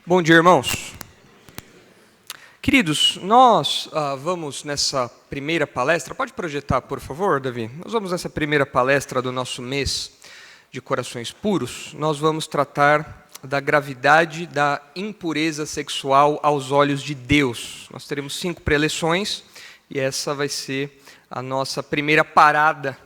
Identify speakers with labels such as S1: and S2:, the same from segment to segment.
S1: Bom dia, irmãos. Queridos, nós vamos nessa primeira palestra, pode projetar, por favor, Davi? Nós vamos nessa primeira palestra do nosso mês de corações puros, nós vamos tratar da gravidade da impureza sexual aos olhos de Deus. Nós teremos 5 preleções e essa vai ser a nossa primeira parada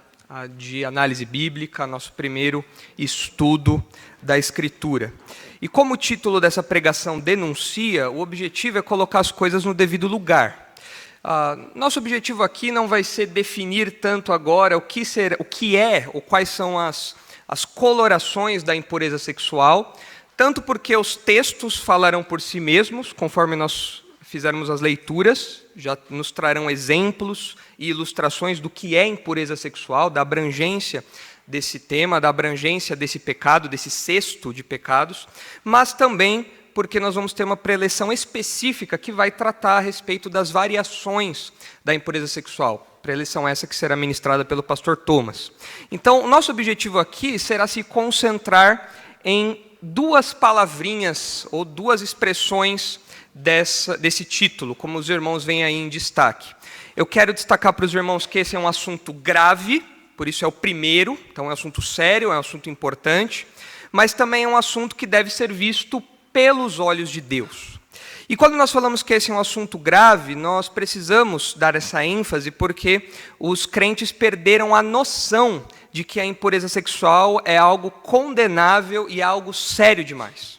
S1: de análise bíblica, nosso primeiro estudo da Escritura. E como o título dessa pregação denuncia, o objetivo é colocar as coisas no devido lugar. Nosso objetivo aqui não vai ser definir tanto agora o que é ou quais são as colorações da impureza sexual, tanto porque os textos falarão por si mesmos, conforme nós fizermos as leituras, já nos trarão exemplos e ilustrações do que é impureza sexual, da abrangência desse tema, da abrangência desse pecado, desse cesto de pecados, mas também porque nós vamos ter uma preleção específica que vai tratar a respeito das variações da impureza sexual. Preleção essa que será ministrada pelo pastor Thomas. Então, o nosso objetivo aqui será se concentrar em 2 palavrinhas ou 2 expressões desse título, como os irmãos veem aí em destaque. Eu quero destacar para os irmãos que esse é um assunto grave, por isso é o primeiro, então é um assunto sério, é um assunto importante, mas também é um assunto que deve ser visto pelos olhos de Deus. E quando nós falamos que esse é um assunto grave, nós precisamos dar essa ênfase porque os crentes perderam a noção de que a impureza sexual é algo condenável e algo sério demais.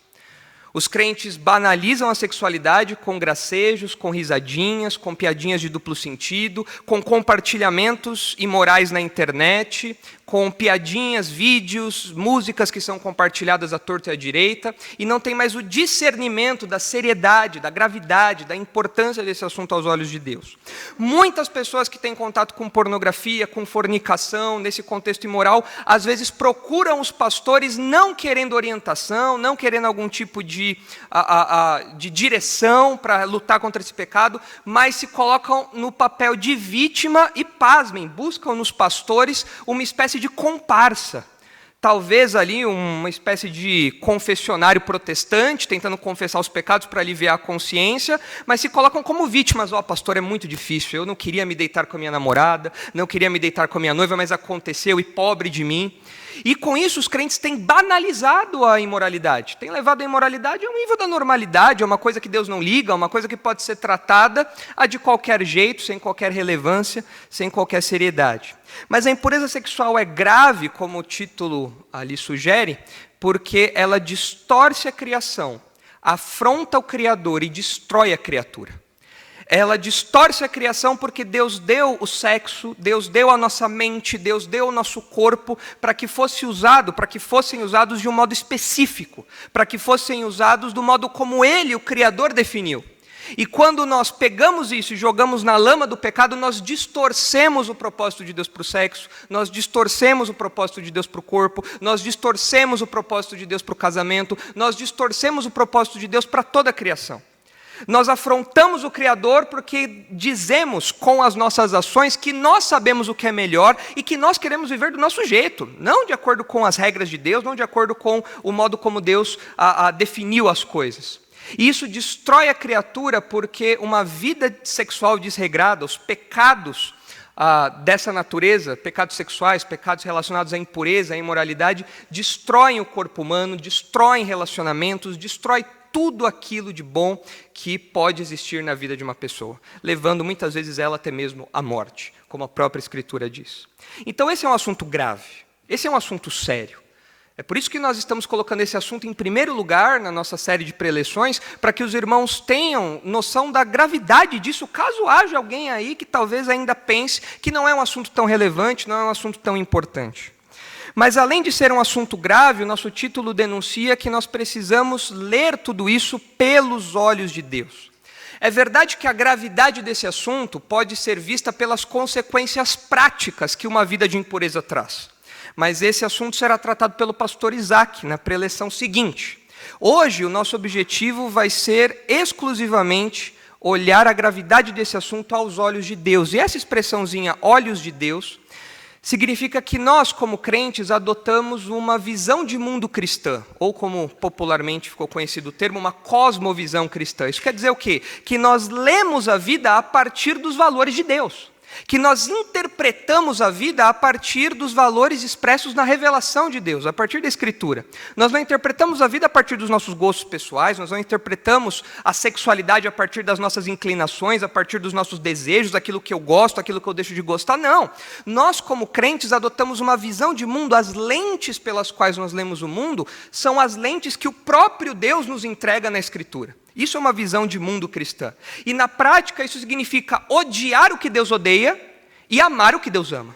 S1: Os crentes banalizam a sexualidade com gracejos, com risadinhas, com piadinhas de duplo sentido, com compartilhamentos imorais na internet, com piadinhas, vídeos, músicas que são compartilhadas à torta e à direita, e não tem mais o discernimento da seriedade, da gravidade, da importância desse assunto aos olhos de Deus. Muitas pessoas que têm contato com pornografia, com fornicação, nesse contexto imoral, às vezes procuram os pastores não querendo orientação, não querendo algum tipo de direção para lutar contra esse pecado, mas se colocam no papel de vítima e, pasmem, buscam nos pastores uma espécie de comparsa. Talvez ali uma espécie de confessionário protestante, tentando confessar os pecados para aliviar a consciência, mas se colocam como vítimas. Pastor, é muito difícil, eu não queria me deitar com a minha namorada, não queria me deitar com a minha noiva, mas aconteceu, e pobre de mim. E com isso os crentes têm banalizado a imoralidade, têm levado a imoralidade ao nível da normalidade, é uma coisa que Deus não liga, é uma coisa que pode ser tratada de qualquer jeito, sem qualquer relevância, sem qualquer seriedade. Mas a impureza sexual é grave, como o título ali sugere, porque ela distorce a criação, afronta o Criador e destrói a criatura. Ela distorce a criação porque Deus deu o sexo, Deus deu a nossa mente, Deus deu o nosso corpo para que fossem usados de um modo específico, para que fossem usados do modo como Ele, o Criador, definiu. E quando nós pegamos isso e jogamos na lama do pecado, nós distorcemos o propósito de Deus para o sexo, nós distorcemos o propósito de Deus para o corpo, nós distorcemos o propósito de Deus para o casamento, nós distorcemos o propósito de Deus para toda a criação. Nós afrontamos o Criador porque dizemos com as nossas ações que nós sabemos o que é melhor e que nós queremos viver do nosso jeito, não de acordo com as regras de Deus, não de acordo com o modo como Deus definiu as coisas. E isso destrói a criatura porque uma vida sexual desregrada, os pecados dessa natureza, pecados sexuais, pecados relacionados à impureza, à imoralidade, destroem o corpo humano, destroem relacionamentos, destrói tudo aquilo de bom que pode existir na vida de uma pessoa, levando muitas vezes ela até mesmo à morte, como a própria Escritura diz. Então esse é um assunto grave, esse é um assunto sério. É por isso que nós estamos colocando esse assunto em primeiro lugar na nossa série de preleções, para que os irmãos tenham noção da gravidade disso, caso haja alguém aí que talvez ainda pense que não é um assunto tão relevante, não é um assunto tão importante. Mas além de ser um assunto grave, o nosso título denuncia que nós precisamos ler tudo isso pelos olhos de Deus. É verdade que a gravidade desse assunto pode ser vista pelas consequências práticas que uma vida de impureza traz. Mas esse assunto será tratado pelo pastor Isaac na preleção seguinte. Hoje o nosso objetivo vai ser exclusivamente olhar a gravidade desse assunto aos olhos de Deus. E essa expressãozinha, olhos de Deus, significa que nós, como crentes, adotamos uma visão de mundo cristã, ou como popularmente ficou conhecido o termo, uma cosmovisão cristã. Isso quer dizer o quê? Que nós lemos a vida a partir dos valores de Deus. Que nós interpretamos a vida a partir dos valores expressos na revelação de Deus, a partir da Escritura. Nós não interpretamos a vida a partir dos nossos gostos pessoais, nós não interpretamos a sexualidade a partir das nossas inclinações, a partir dos nossos desejos, aquilo que eu gosto, aquilo que eu deixo de gostar, não. Nós, como crentes, adotamos uma visão de mundo, as lentes pelas quais nós lemos o mundo são as lentes que o próprio Deus nos entrega na Escritura. Isso é uma visão de mundo cristã. E na prática isso significa odiar o que Deus odeia e amar o que Deus ama.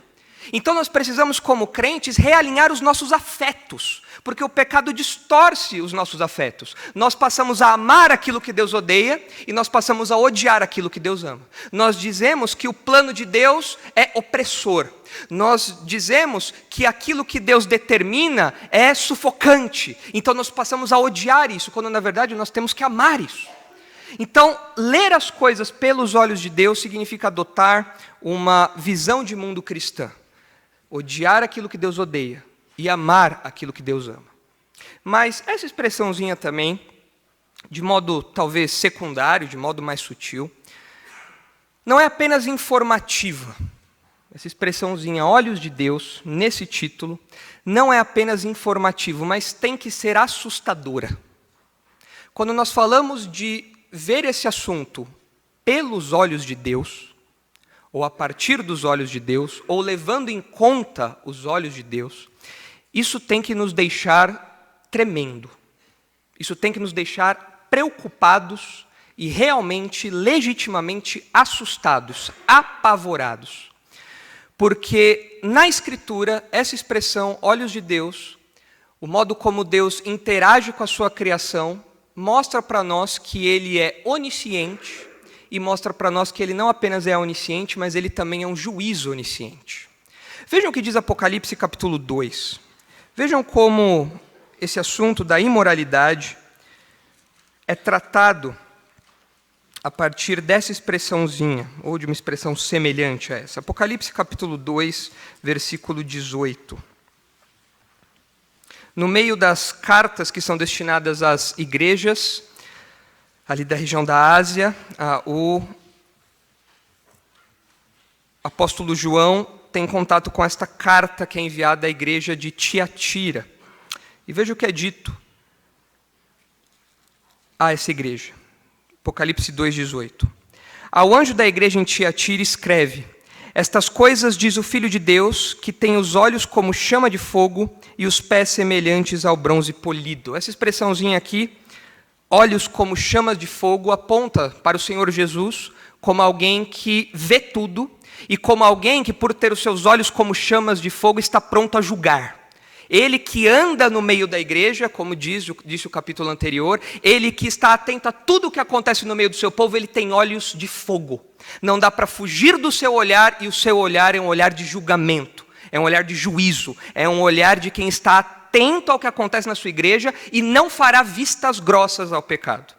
S1: Então nós precisamos, como crentes, realinhar os nossos afetos, porque o pecado distorce os nossos afetos. Nós passamos a amar aquilo que Deus odeia e nós passamos a odiar aquilo que Deus ama. Nós dizemos que o plano de Deus é opressor. Nós dizemos que aquilo que Deus determina é sufocante. Então nós passamos a odiar isso, quando na verdade nós temos que amar isso. Então, ler as coisas pelos olhos de Deus significa adotar uma visão de mundo cristã. Odiar aquilo que Deus odeia e amar aquilo que Deus ama. Mas essa expressãozinha também, de modo talvez secundário, de modo mais sutil, não é apenas informativa. Essa expressãozinha, olhos de Deus, nesse título, não é apenas informativo, mas tem que ser assustadora. Quando nós falamos de ver esse assunto pelos olhos de Deus, ou a partir dos olhos de Deus, ou levando em conta os olhos de Deus, isso tem que nos deixar tremendo. Isso tem que nos deixar preocupados e realmente, legitimamente assustados, apavorados. Porque na Escritura, essa expressão, olhos de Deus, o modo como Deus interage com a sua criação, mostra para nós que Ele é onisciente e mostra para nós que Ele não apenas é onisciente, mas Ele também é um juiz onisciente. Vejam o que diz Apocalipse capítulo 2. Vejam como esse assunto da imoralidade é tratado a partir dessa expressãozinha, ou de uma expressão semelhante a essa. Apocalipse capítulo 2, versículo 18. No meio das cartas que são destinadas às igrejas, ali da região da Ásia, o apóstolo João tem contato com esta carta que é enviada à igreja de Tiatira. E veja o que é dito a essa igreja. Apocalipse 2,18. Ao anjo da igreja em Tiatira escreve: estas coisas diz o Filho de Deus, que tem os olhos como chama de fogo e os pés semelhantes ao bronze polido. Essa expressãozinha aqui, olhos como chamas de fogo, aponta para o Senhor Jesus como alguém que vê tudo e como alguém que, por ter os seus olhos como chamas de fogo, está pronto a julgar. Ele que anda no meio da igreja, como disse o capítulo anterior, ele que está atento a tudo o que acontece no meio do seu povo, ele tem olhos de fogo. Não dá para fugir do seu olhar, e o seu olhar é um olhar de julgamento, é um olhar de juízo, é um olhar de quem está atento ao que acontece na sua igreja e não fará vistas grossas ao pecado.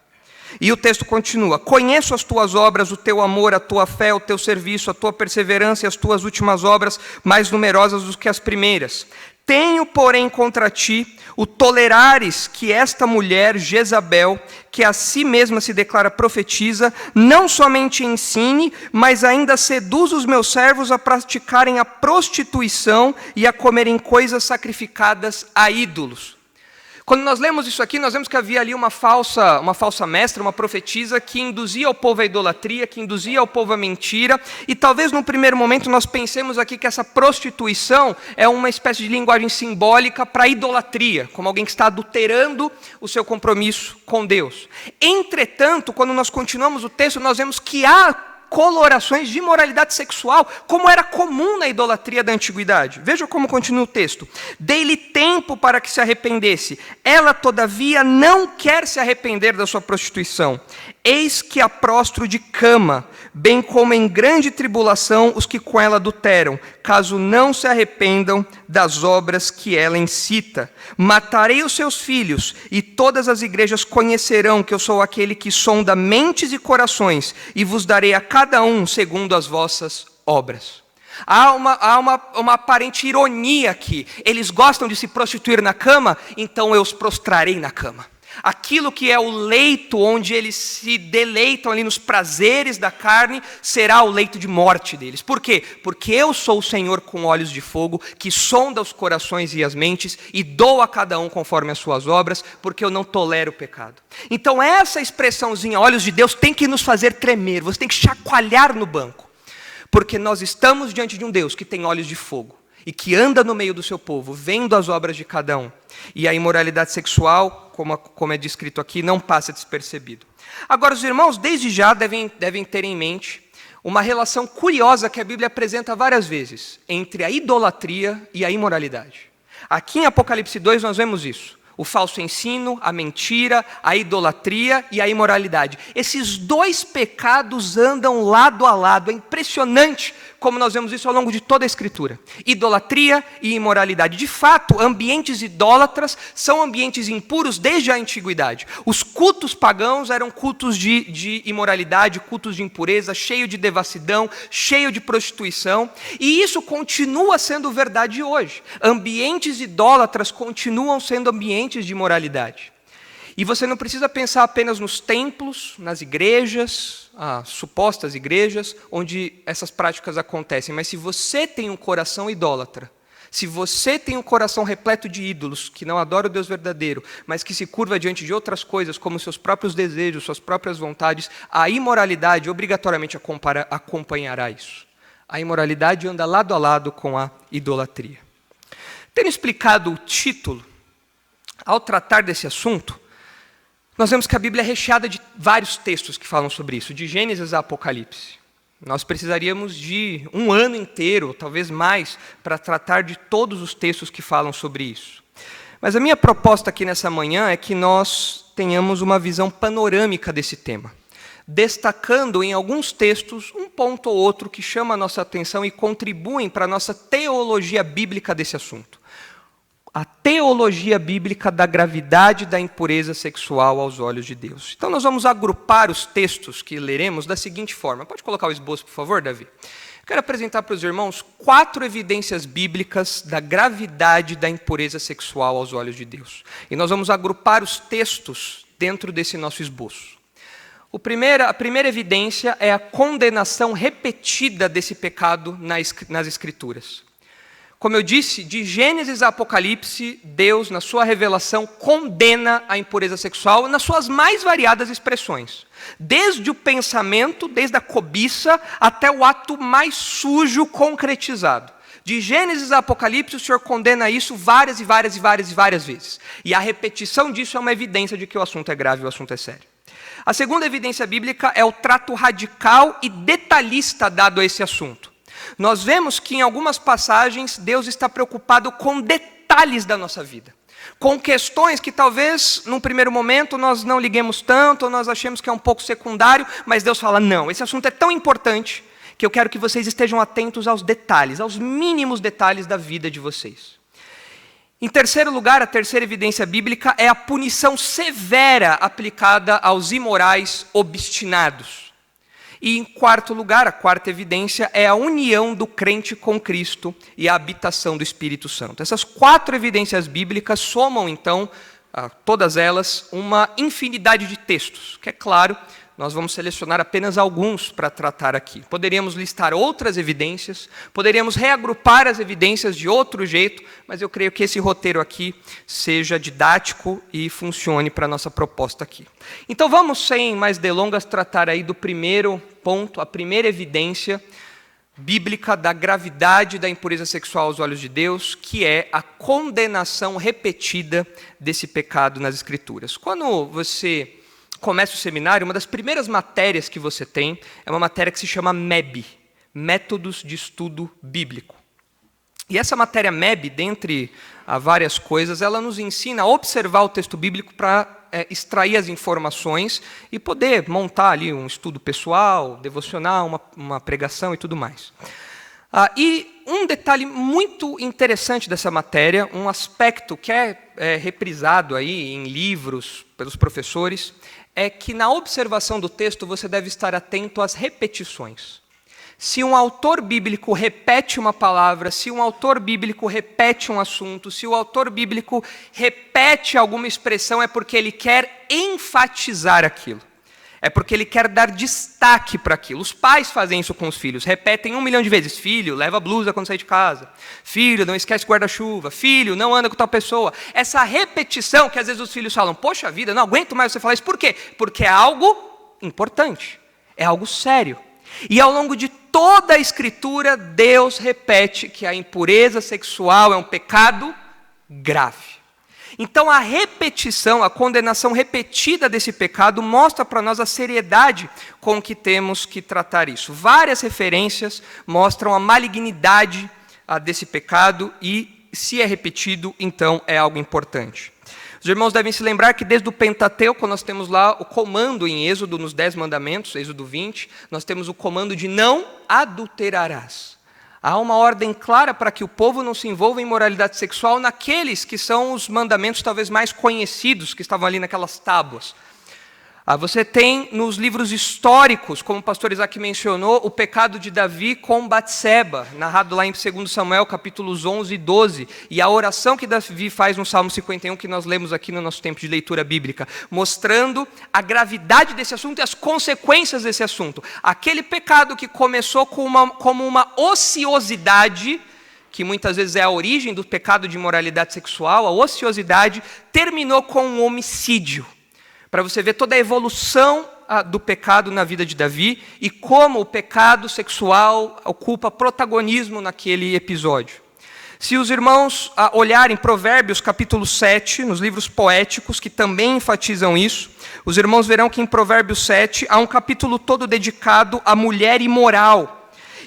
S1: E o texto continua: conheço as tuas obras, o teu amor, a tua fé, o teu serviço, a tua perseverança e as tuas últimas obras, mais numerosas do que as primeiras. Tenho, porém, contra ti o tolerares que esta mulher, Jezabel, que a si mesma se declara profetisa, não somente ensine, mas ainda seduz os meus servos a praticarem a prostituição e a comerem coisas sacrificadas a ídolos. Quando nós lemos isso aqui, nós vemos que havia ali uma falsa mestra, uma profetisa, que induzia o povo à idolatria, que induzia o povo à mentira, e talvez num primeiro momento nós pensemos aqui que essa prostituição é uma espécie de linguagem simbólica para a idolatria, como alguém que está adulterando o seu compromisso com Deus. Entretanto, quando nós continuamos o texto, nós vemos que há colorações de imoralidade sexual, como era comum na idolatria da antiguidade. Veja como continua o texto. Dei-lhe tempo para que se arrependesse. Ela, todavia, não quer se arrepender da sua prostituição. Eis que a prostro de cama, bem como em grande tribulação os que com ela adulteram, caso não se arrependam das obras que ela incita. Matarei os seus filhos, e todas as igrejas conhecerão que eu sou aquele que sonda mentes e corações, e vos darei a cada um segundo as vossas obras. Há uma aparente ironia aqui. Eles gostam de se prostituir na cama, então eu os prostrarei na cama. Aquilo que é o leito onde eles se deleitam ali nos prazeres da carne, será o leito de morte deles. Por quê? Porque eu sou o Senhor com olhos de fogo, que sonda os corações e as mentes, e dou a cada um conforme as suas obras, porque eu não tolero o pecado. Então essa expressãozinha, olhos de Deus, tem que nos fazer tremer, você tem que chacoalhar no banco. Porque nós estamos diante de um Deus que tem olhos de fogo e que anda no meio do seu povo, vendo as obras de cada um. E a imoralidade sexual, como é descrito aqui, não passa despercebido. Agora, os irmãos, desde já, devem ter em mente uma relação curiosa que a Bíblia apresenta várias vezes entre a idolatria e a imoralidade. Aqui em Apocalipse 2 nós vemos isso. O falso ensino, a mentira, a idolatria e a imoralidade. Esses dois pecados andam lado a lado. É impressionante como nós vemos isso ao longo de toda a Escritura. Idolatria e imoralidade. De fato, ambientes idólatras são ambientes impuros desde a antiguidade. Os cultos pagãos eram cultos de imoralidade, cultos de impureza, cheio de devassidão, cheio de prostituição. E isso continua sendo verdade hoje. Ambientes idólatras continuam sendo ambientes de imoralidade. E você não precisa pensar apenas nos templos, nas igrejas, supostas igrejas, onde essas práticas acontecem. Mas se você tem um coração idólatra, se você tem um coração repleto de ídolos, que não adora o Deus verdadeiro, mas que se curva diante de outras coisas, como seus próprios desejos, suas próprias vontades, a imoralidade obrigatoriamente acompanhará isso. A imoralidade anda lado a lado com a idolatria. Tendo explicado o título, ao tratar desse assunto, nós vemos que a Bíblia é recheada de vários textos que falam sobre isso, de Gênesis a Apocalipse. Nós precisaríamos de um ano inteiro, talvez mais, para tratar de todos os textos que falam sobre isso. Mas a minha proposta aqui nessa manhã é que nós tenhamos uma visão panorâmica desse tema, destacando em alguns textos um ponto ou outro que chama a nossa atenção e contribuem para a nossa teologia bíblica desse assunto. A teologia bíblica da gravidade da impureza sexual aos olhos de Deus. Então nós vamos agrupar os textos que leremos da seguinte forma. Pode colocar o esboço, por favor, Davi? Quero apresentar para os irmãos 4 evidências bíblicas da gravidade da impureza sexual aos olhos de Deus. E nós vamos agrupar os textos dentro desse nosso esboço. A primeira evidência é a condenação repetida desse pecado nas Escrituras. Como eu disse, de Gênesis a Apocalipse, Deus, na sua revelação, condena a impureza sexual nas suas mais variadas expressões. Desde o pensamento, desde a cobiça, até o ato mais sujo concretizado. De Gênesis a Apocalipse, o Senhor condena isso várias e várias e várias e várias vezes. E a repetição disso é uma evidência de que o assunto é grave, o assunto é sério. A segunda evidência bíblica é o trato radical e detalhista dado a esse assunto. Nós vemos que em algumas passagens Deus está preocupado com detalhes da nossa vida, com questões que talvez num primeiro momento nós não liguemos tanto, ou nós achemos que é um pouco secundário, mas Deus fala, não, esse assunto é tão importante que eu quero que vocês estejam atentos aos detalhes, aos mínimos detalhes da vida de vocês. Em terceiro lugar, a terceira evidência bíblica é a punição severa aplicada aos imorais obstinados. E em quarto lugar, a quarta evidência é a união do crente com Cristo e a habitação do Espírito Santo. Essas 4 evidências bíblicas somam, então, todas elas, uma infinidade de textos, que é claro, nós vamos selecionar apenas alguns para tratar aqui. Poderíamos listar outras evidências, poderíamos reagrupar as evidências de outro jeito, mas eu creio que esse roteiro aqui seja didático e funcione para a nossa proposta aqui. Então vamos, sem mais delongas, tratar aí do primeiro ponto, a primeira evidência bíblica da gravidade da impureza sexual aos olhos de Deus, que é a condenação repetida desse pecado nas Escrituras. Quando você começa o seminário, uma das primeiras matérias que você tem é uma matéria que se chama MEB, Métodos de Estudo Bíblico. E essa matéria MEB, dentre várias coisas, ela nos ensina a observar o texto bíblico para extrair as informações e poder montar ali um estudo pessoal, devocional, uma pregação e tudo mais. E um detalhe muito interessante dessa matéria, um aspecto que é reprisado aí em livros pelos professores, é que na observação do texto você deve estar atento às repetições. Se um autor bíblico repete uma palavra, se um autor bíblico repete um assunto, se o autor bíblico repete alguma expressão, é porque ele quer enfatizar aquilo. É porque ele quer dar destaque para aquilo. Os pais fazem isso com os filhos, repetem 1 milhão de vezes. Filho, leva a blusa quando sair de casa. Filho, não esquece o guarda-chuva. Filho, não anda com tal pessoa. Essa repetição que às vezes os filhos falam, poxa vida, não aguento mais você falar isso. Por quê? Porque é algo importante, é algo sério. E ao longo de toda a Escritura, Deus repete que a impureza sexual é um pecado grave. Então a repetição, a condenação repetida desse pecado mostra para nós a seriedade com que temos que tratar isso. Várias referências mostram a malignidade desse pecado e, se é repetido, então é algo importante. Os irmãos devem se lembrar que desde o Pentateuco nós temos lá o comando em Êxodo, nos 10 mandamentos, Êxodo 20, nós temos o comando de não adulterarás. Há uma ordem clara para que o povo não se envolva em moralidade sexual naqueles que são os mandamentos talvez mais conhecidos, que estavam ali naquelas tábuas. Você tem nos livros históricos, como o pastor Isaac mencionou, o pecado de Davi com Batseba, narrado lá em 2 Samuel, capítulos 11 e 12, e a oração que Davi faz no Salmo 51, que nós lemos aqui no nosso tempo de leitura bíblica, mostrando a gravidade desse assunto e as consequências desse assunto. Aquele pecado que começou como uma ociosidade, que muitas vezes é a origem do pecado de imoralidade sexual, a ociosidade, terminou com um homicídio. Para você ver toda a evolução do pecado na vida de Davi e como o pecado sexual ocupa protagonismo naquele episódio. Se os irmãos olharem Provérbios capítulo 7, nos livros poéticos, que também enfatizam isso, os irmãos verão que em Provérbios 7 há um capítulo todo dedicado à mulher imoral.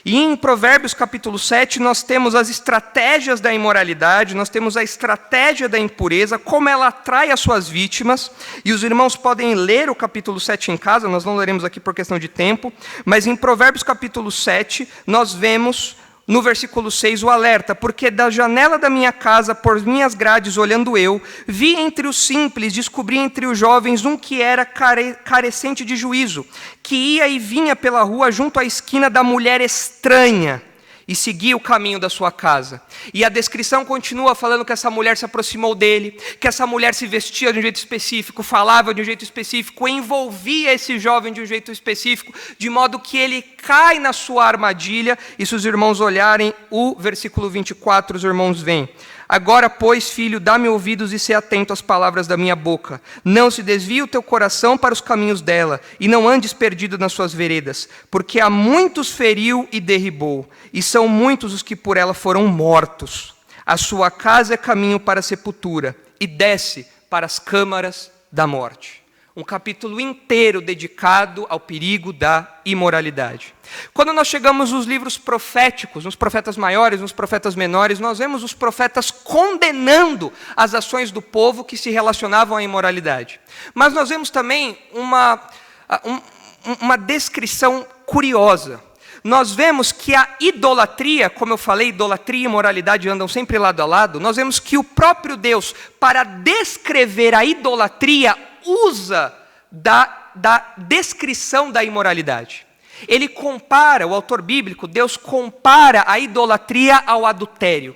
S1: E em Provérbios capítulo 7 nós temos as estratégias da imoralidade, nós temos a estratégia da impureza, como ela atrai as suas vítimas, e os irmãos podem ler o capítulo 7 em casa, nós não leremos aqui por questão de tempo, mas em Provérbios capítulo 7 nós vemos no versículo 6 o alerta, porque da janela da minha casa, por minhas grades olhando eu, vi entre os simples, descobri entre os jovens um que era carecente de juízo, que ia e vinha pela rua junto à esquina da mulher estranha, e seguia o caminho da sua casa. E a descrição continua falando que essa mulher se aproximou dele, que essa mulher se vestia de um jeito específico, falava de um jeito específico, envolvia esse jovem de um jeito específico, de modo que ele cai na sua armadilha. E se os irmãos olharem o versículo 24, os irmãos veem: agora, pois, filho, dá-me ouvidos e se atento às palavras da minha boca. Não se desvie o teu coração para os caminhos dela, e não andes perdido nas suas veredas, porque a muitos feriu e derribou, e são muitos os que por ela foram mortos. A sua casa é caminho para a sepultura, e desce para as câmaras da morte. Um capítulo inteiro dedicado ao perigo da imoralidade. Quando nós chegamos nos livros proféticos, nos profetas maiores, nos profetas menores, nós vemos os profetas condenando as ações do povo que se relacionavam à imoralidade. Mas nós vemos também uma descrição curiosa. Nós vemos que a idolatria, como eu falei, idolatria e imoralidade andam sempre lado a lado. Nós vemos que o próprio Deus, para descrever a idolatria, usa da descrição da imoralidade. Ele compara, o autor bíblico, Deus compara a idolatria ao adultério.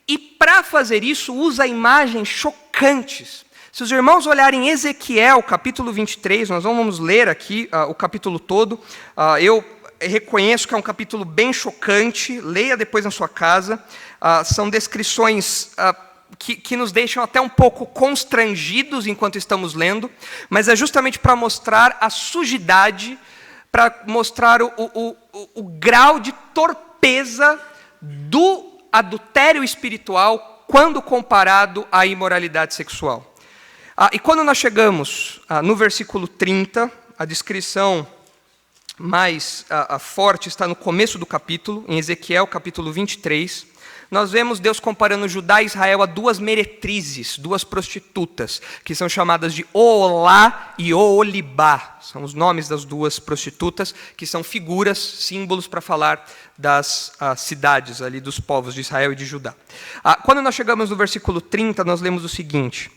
S1: E para fazer isso, usa imagens chocantes. Se os irmãos olharem Ezequiel, capítulo 23, nós vamos ler aqui o capítulo todo. Eu reconheço que é um capítulo bem chocante, leia depois na sua casa. São descrições que nos deixam até um pouco constrangidos enquanto estamos lendo, mas é justamente para mostrar a sujidade, para mostrar o grau de torpeza do adultério espiritual quando comparado à imoralidade sexual. E quando nós chegamos no versículo 30, a descrição mais forte está no começo do capítulo, em Ezequiel capítulo 23, nós vemos Deus comparando Judá e Israel a duas meretrizes, duas prostitutas, que são chamadas de Oolá e Oolibá. São os nomes das duas prostitutas, que são figuras, símbolos para falar das cidades ali, dos povos de Israel e de Judá. Quando nós chegamos no versículo 30, nós lemos o seguinte: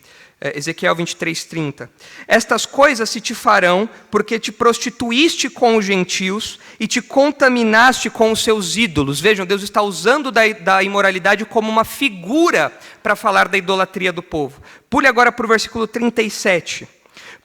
S1: Ezequiel 23:30. Estas coisas se te farão porque te prostituíste com os gentios e te contaminaste com os seus ídolos. Vejam, Deus está usando da imoralidade como uma figura para falar da idolatria do povo. Pule agora para o versículo 37.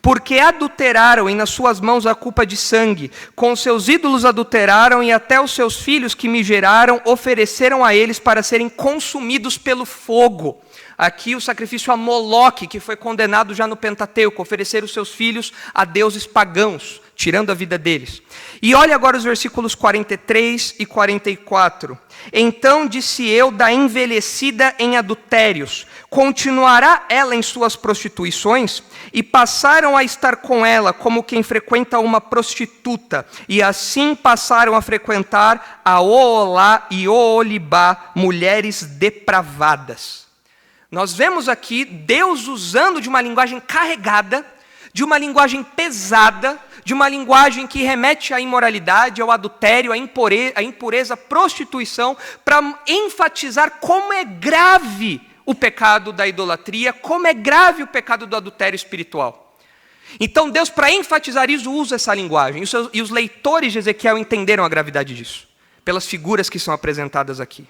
S1: Porque adulteraram e nas suas mãos a culpa de sangue, com os seus ídolos adulteraram e até os seus filhos que me geraram ofereceram a eles para serem consumidos pelo fogo. Aqui o sacrifício a Moloque, que foi condenado já no Pentateuco, oferecer os seus filhos a deuses pagãos, tirando a vida deles. E olha agora os versículos 43 e 44. Então disse eu da envelhecida em adultérios, continuará ela em suas prostituições? E passaram a estar com ela como quem frequenta uma prostituta, e assim passaram a frequentar a Oolá e Oolibá, mulheres depravadas. Nós vemos aqui Deus usando de uma linguagem carregada, de uma linguagem pesada, de uma linguagem que remete à imoralidade, ao adultério, à impureza, à prostituição, para enfatizar como é grave o pecado da idolatria, como é grave o pecado do adultério espiritual. Então Deus, para enfatizar isso, usa essa linguagem. E os leitores de Ezequiel entenderam a gravidade disso, pelas figuras que são apresentadas aqui.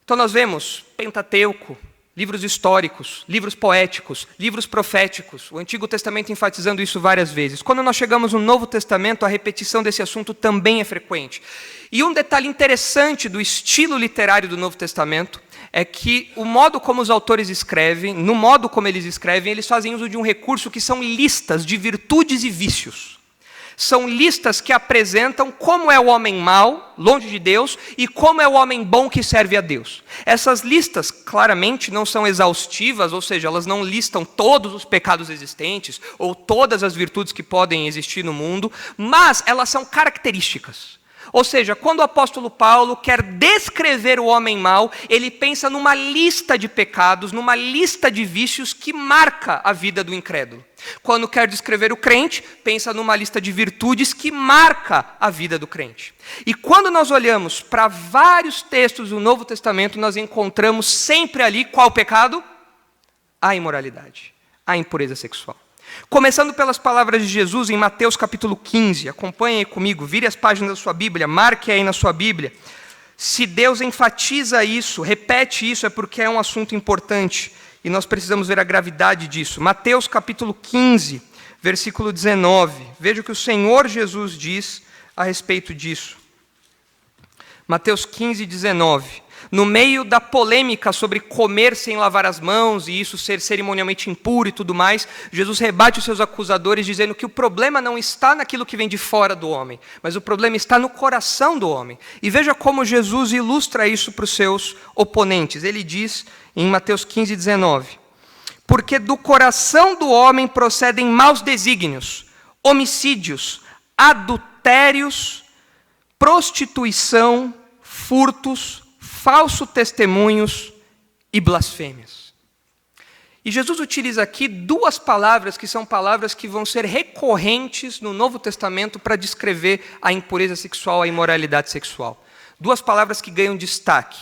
S1: Então nós vemos Pentateuco, livros históricos, livros poéticos, livros proféticos, o Antigo Testamento enfatizando isso várias vezes. Quando nós chegamos no Novo Testamento, a repetição desse assunto também é frequente. E um detalhe interessante do estilo literário do Novo Testamento é que o modo como os autores escrevem, no modo como eles escrevem, eles fazem uso de um recurso que são listas de virtudes e vícios. São listas que apresentam como é o homem mau, longe de Deus, e como é o homem bom que serve a Deus. Essas listas, claramente, não são exaustivas, ou seja, elas não listam todos os pecados existentes, ou todas as virtudes que podem existir no mundo, mas elas são características. Ou seja, quando o apóstolo Paulo quer descrever o homem mau, ele pensa numa lista de pecados, numa lista de vícios que marca a vida do incrédulo. Quando quer descrever o crente, pensa numa lista de virtudes que marca a vida do crente. E quando nós olhamos para vários textos do Novo Testamento, nós encontramos sempre ali qual pecado? A imoralidade, a impureza sexual. Começando pelas palavras de Jesus em Mateus capítulo 15. Acompanhe aí comigo, vire as páginas da sua Bíblia, marque aí na sua Bíblia. Se Deus enfatiza isso, repete isso, é porque é um assunto importante. E nós precisamos ver a gravidade disso. Mateus capítulo 15, versículo 19. Veja o que o Senhor Jesus diz a respeito disso. Mateus 15, 19. No meio da polêmica sobre comer sem lavar as mãos e isso ser cerimonialmente impuro e tudo mais, Jesus rebate os seus acusadores dizendo que o problema não está naquilo que vem de fora do homem, mas o problema está no coração do homem. E veja como Jesus ilustra isso para os seus oponentes. Ele diz em Mateus 15, 19, porque do coração do homem procedem maus desígnios, homicídios, adultérios, prostituição, furtos, falsos testemunhos e blasfêmias. E Jesus utiliza aqui duas palavras que são palavras que vão ser recorrentes no Novo Testamento para descrever a impureza sexual, a imoralidade sexual. Duas palavras que ganham destaque.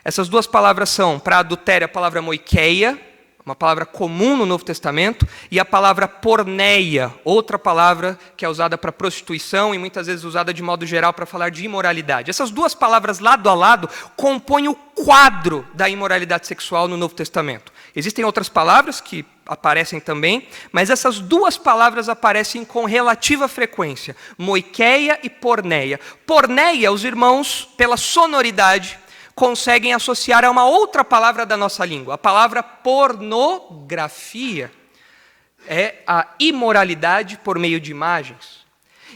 S1: Essas duas palavras são, para adultério, a palavra moikeia, uma palavra comum no Novo Testamento, e a palavra porneia, outra palavra que é usada para prostituição e muitas vezes usada de modo geral para falar de imoralidade. Essas duas palavras lado a lado compõem o quadro da imoralidade sexual no Novo Testamento. Existem outras palavras que aparecem também, mas essas duas palavras aparecem com relativa frequência, moikeia e porneia. Porneia, os irmãos, pela sonoridade, conseguem associar a uma outra palavra da nossa língua. A palavra pornografia é a imoralidade por meio de imagens.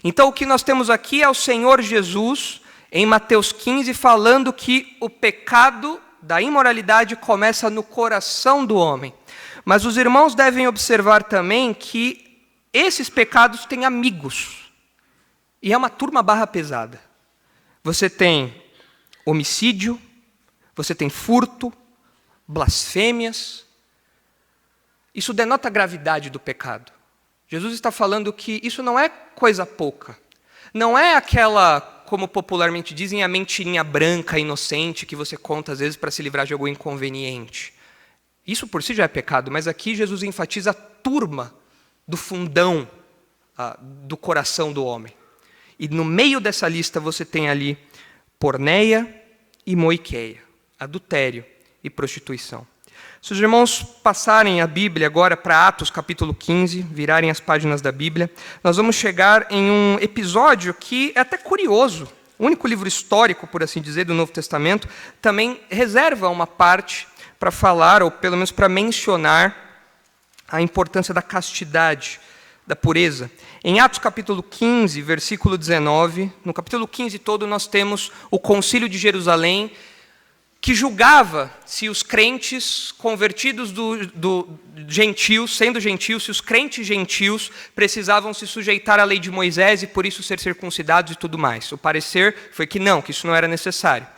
S1: Então o que nós temos aqui é o Senhor Jesus, em Mateus 15, falando que o pecado da imoralidade começa no coração do homem. Mas os irmãos devem observar também que esses pecados têm amigos. E é uma turma barra pesada. Você tem homicídio, você tem furto, blasfêmias. Isso denota a gravidade do pecado. Jesus está falando que isso não é coisa pouca. Não é aquela, como popularmente dizem, a mentirinha branca, inocente, que você conta às vezes para se livrar de algum inconveniente. Isso por si já é pecado, mas aqui Jesus enfatiza a turma do fundão do coração do homem. E no meio dessa lista você tem ali porneia e moiqueia, adultério e prostituição. Se os irmãos passarem a Bíblia agora para Atos capítulo 15, virarem as páginas da Bíblia, nós vamos chegar em um episódio que é até curioso. O único livro histórico, por assim dizer, do Novo Testamento, também reserva uma parte para falar, ou pelo menos para mencionar, a importância da castidade, da pureza. Em Atos capítulo 15, versículo 19, no capítulo 15 todo nós temos o Concílio de Jerusalém, que julgava se os crentes convertidos do gentios, sendo gentios, se os crentes gentios precisavam se sujeitar à lei de Moisés e por isso ser circuncidados e tudo mais. O parecer foi que não, que isso não era necessário.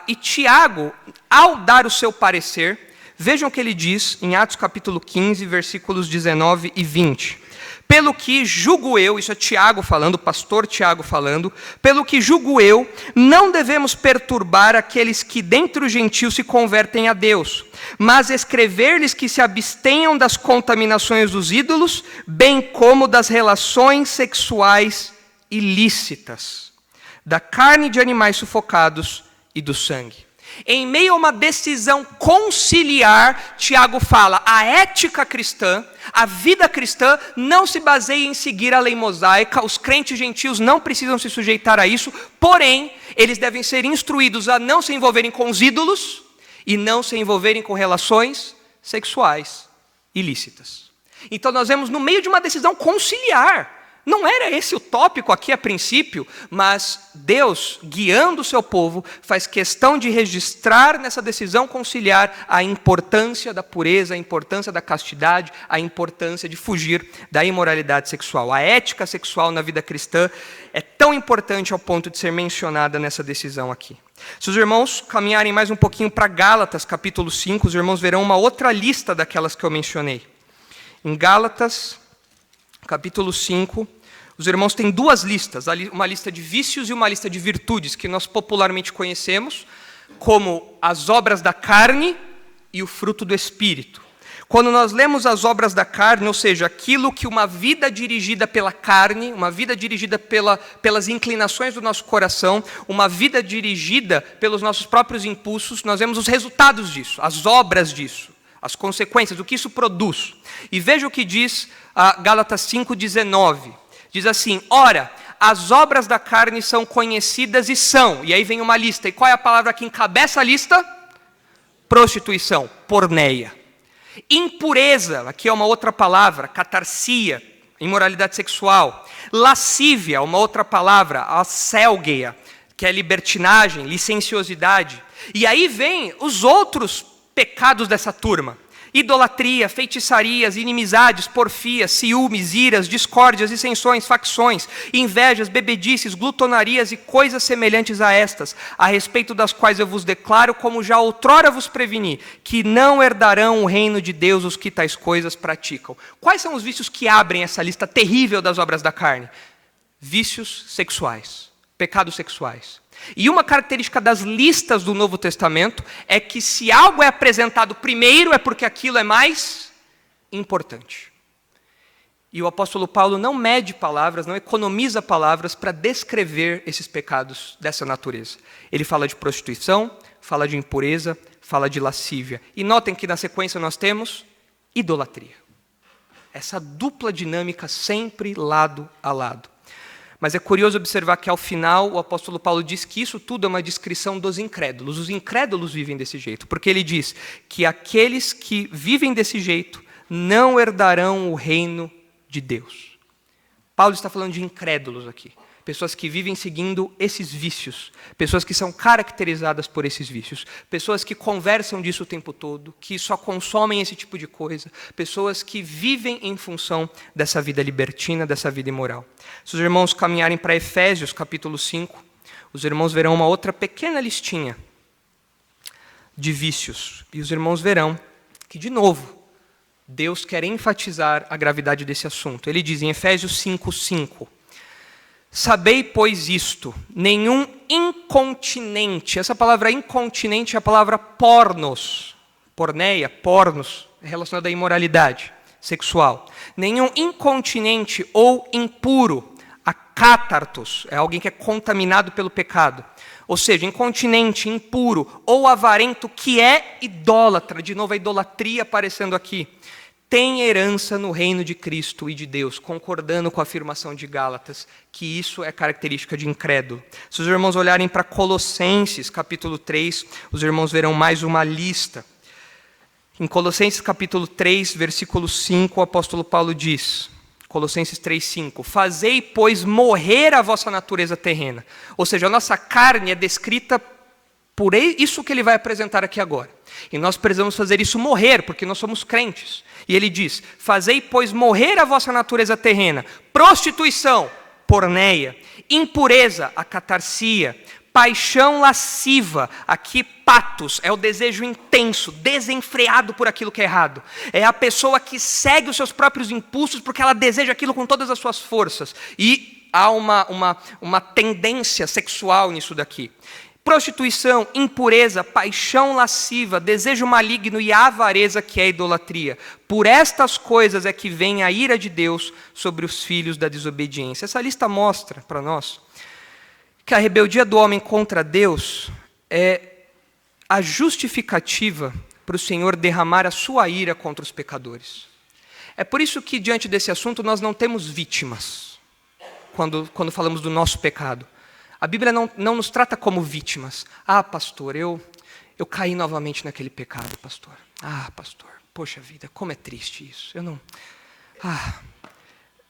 S1: E Tiago, ao dar o seu parecer, vejam o que ele diz em Atos capítulo 15, versículos 19 e 20. Pelo que julgo eu, isso é Tiago falando, o pastor Tiago falando, pelo que julgo eu, não devemos perturbar aqueles que dentre os gentios se convertem a Deus, mas escrever-lhes que se abstenham das contaminações dos ídolos, bem como das relações sexuais ilícitas, da carne de animais sufocados e do sangue. Em meio a uma decisão conciliar, Tiago fala, a ética cristã, a vida cristã não se baseia em seguir a lei mosaica, os crentes gentios não precisam se sujeitar a isso, porém, eles devem ser instruídos a não se envolverem com os ídolos e não se envolverem com relações sexuais ilícitas. Então nós vemos no meio de uma decisão conciliar. Não era esse o tópico aqui a princípio, mas Deus, guiando o seu povo, faz questão de registrar nessa decisão conciliar a importância da pureza, a importância da castidade, a importância de fugir da imoralidade sexual. A ética sexual na vida cristã é tão importante ao ponto de ser mencionada nessa decisão aqui. Se os irmãos caminharem mais um pouquinho para Gálatas, capítulo 5, os irmãos verão uma outra lista daquelas que eu mencionei. Em Gálatas, capítulo 5, os irmãos têm duas listas, uma lista de vícios e uma lista de virtudes, que nós popularmente conhecemos como as obras da carne e o fruto do Espírito. Quando nós lemos as obras da carne, ou seja, aquilo que uma vida dirigida pela carne, uma vida dirigida pelas inclinações do nosso coração, uma vida dirigida pelos nossos próprios impulsos, nós vemos os resultados disso, as obras disso, as consequências, o que isso produz. E veja o que diz Gálatas 5,19. Diz assim, ora, as obras da carne são conhecidas e são, e aí vem uma lista, e qual é a palavra que encabeça a lista? Prostituição, porneia. Impureza, aqui é uma outra palavra, catarsia, imoralidade sexual. Lascívia, uma outra palavra, asselgeia, que é libertinagem, licenciosidade. E aí vem os outros pecados dessa turma. Idolatria, feitiçarias, inimizades, porfias, ciúmes, iras, discórdias, dissensões, facções, invejas, bebedices, glutonarias e coisas semelhantes a estas, a respeito das quais eu vos declaro, como já outrora vos preveni, que não herdarão o reino de Deus os que tais coisas praticam. Quais são os vícios que abrem essa lista terrível das obras da carne? Vícios sexuais, pecados sexuais. E uma característica das listas do Novo Testamento é que se algo é apresentado primeiro é porque aquilo é mais importante. E o apóstolo Paulo não mede palavras, não economiza palavras para descrever esses pecados dessa natureza. Ele fala de prostituição, fala de impureza, fala de lascívia. E notem que na sequência nós temos idolatria. Essa dupla dinâmica sempre lado a lado. Mas é curioso observar que, ao final, o apóstolo Paulo diz que isso tudo é uma descrição dos incrédulos. Os incrédulos vivem desse jeito, porque ele diz que aqueles que vivem desse jeito não herdarão o reino de Deus. Paulo está falando de incrédulos aqui. Pessoas que vivem seguindo esses vícios. Pessoas que são caracterizadas por esses vícios. Pessoas que conversam disso o tempo todo, que só consomem esse tipo de coisa. Pessoas que vivem em função dessa vida libertina, dessa vida imoral. Se os irmãos caminharem para Efésios, capítulo 5, os irmãos verão uma outra pequena listinha de vícios. E os irmãos verão que, de novo, Deus quer enfatizar a gravidade desse assunto. Ele diz em Efésios 5:5, sabei, pois, isto, nenhum incontinente, essa palavra incontinente é a palavra pornos, Porneia, pornos, é relacionado à imoralidade sexual. Nenhum incontinente ou impuro, acátartos, é alguém que é contaminado pelo pecado. Ou seja, incontinente, impuro ou avarento, que é idólatra, de novo a idolatria aparecendo aqui, tem herança no reino de Cristo e de Deus, concordando com a afirmação de Gálatas, que isso é característica de incrédulo. Se os irmãos olharem para Colossenses, capítulo 3, os irmãos verão mais uma lista. Em Colossenses, capítulo 3, versículo 5, o apóstolo Paulo diz, Colossenses 3,5, fazei, pois, morrer a vossa natureza terrena. Ou seja, a nossa carne é descrita por isso que ele vai apresentar aqui agora. E nós precisamos fazer isso morrer, porque nós somos crentes. E ele diz, fazei, pois, morrer a vossa natureza terrena, prostituição, porneia, impureza, a catarsia, paixão lasciva, aqui patos, é o desejo intenso, desenfreado por aquilo que é errado. É a pessoa que segue os seus próprios impulsos porque ela deseja aquilo com todas as suas forças. E há uma tendência sexual nisso daqui. Prostituição, impureza, paixão lasciva, desejo maligno e avareza, que é idolatria. Por estas coisas é que vem a ira de Deus sobre os filhos da desobediência. Essa lista mostra para nós que a rebeldia do homem contra Deus é a justificativa para o Senhor derramar a sua ira contra os pecadores. É por isso que, diante desse assunto, nós não temos vítimas, quando falamos do nosso pecado. A Bíblia não nos trata como vítimas. Ah, pastor, eu caí novamente naquele pecado, pastor. Ah, pastor, poxa vida, como é triste isso.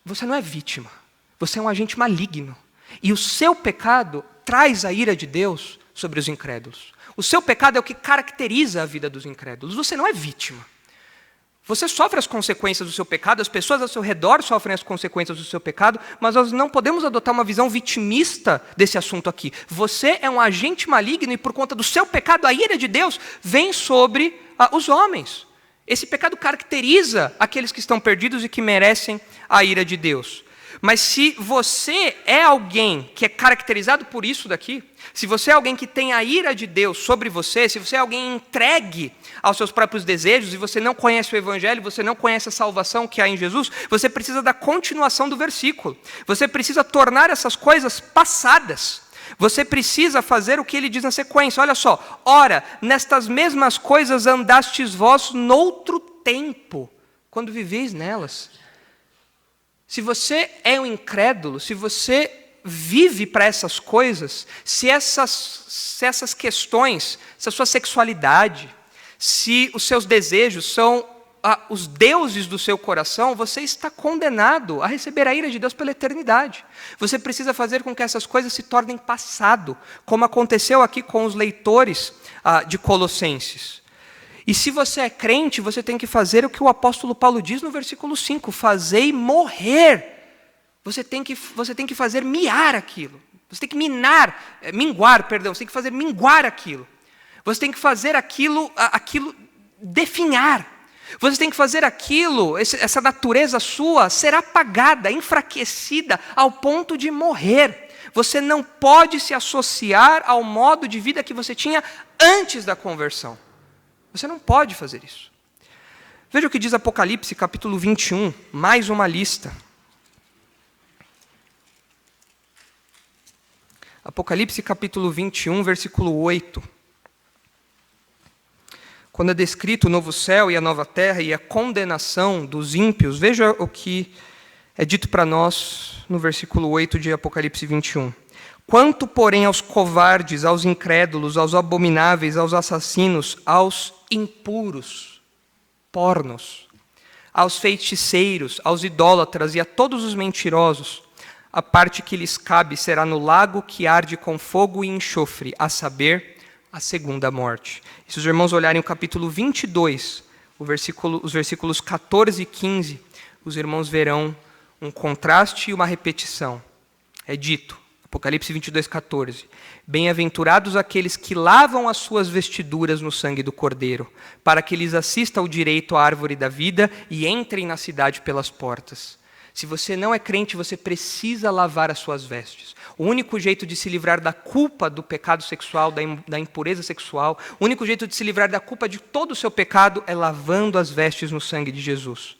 S1: Você não é vítima. Você é um agente maligno. E o seu pecado traz a ira de Deus sobre os incrédulos. O seu pecado é o que caracteriza a vida dos incrédulos. Você não é vítima. Você sofre as consequências do seu pecado, as pessoas ao seu redor sofrem as consequências do seu pecado, mas nós não podemos adotar uma visão vitimista desse assunto aqui. Você é um agente maligno e por conta do seu pecado, a ira de Deus vem sobre os homens. Esse pecado caracteriza aqueles que estão perdidos e que merecem a ira de Deus. Mas se você é alguém que é caracterizado por isso daqui, se você é alguém que tem a ira de Deus sobre você, se você é alguém entregue aos seus próprios desejos e você não conhece o Evangelho, você não conhece a salvação que há em Jesus, você precisa da continuação do versículo. Você precisa tornar essas coisas passadas. Você precisa fazer o que ele diz na sequência. Olha só, ora, nestas mesmas coisas andastes vós noutro tempo, quando viveis nelas. Se você é um incrédulo, se você vive para essas coisas, se essas questões, se a sua sexualidade, se os seus desejos são os deuses do seu coração, você está condenado a receber a ira de Deus pela eternidade. Você precisa fazer com que essas coisas se tornem passado, como aconteceu aqui com os leitores de Colossenses. E se você é crente, você tem que fazer o que o apóstolo Paulo diz no versículo 5, fazei morrer. Você tem que fazer miar aquilo. Você tem que minguar, você tem que fazer minguar aquilo. Você tem que fazer aquilo definhar. Você tem que fazer aquilo, essa natureza sua ser apagada, enfraquecida ao ponto de morrer. Você não pode se associar ao modo de vida que você tinha antes da conversão. Você não pode fazer isso. Veja o que diz Apocalipse, capítulo 21, mais uma lista. Apocalipse, capítulo 21, versículo 8. Quando é descrito o novo céu e a nova terra e a condenação dos ímpios, veja o que é dito para nós no versículo 8 de Apocalipse 21. Quanto, porém, aos covardes, aos incrédulos, aos abomináveis, aos assassinos, aos impuros, pornos, aos feiticeiros, aos idólatras e a todos os mentirosos, a parte que lhes cabe será no lago que arde com fogo e enxofre, a saber, a segunda morte. E se os irmãos olharem o capítulo 22, os versículos 14 e 15, os irmãos verão um contraste e uma repetição. É dito, Apocalipse 22, 14. Bem-aventurados aqueles que lavam as suas vestiduras no sangue do Cordeiro, para que lhes assista o direito à árvore da vida e entrem na cidade pelas portas. Se você não é crente, você precisa lavar as suas vestes. O único jeito de se livrar da culpa do pecado sexual, da impureza sexual, o único jeito de se livrar da culpa de todo o seu pecado é lavando as vestes no sangue de Jesus.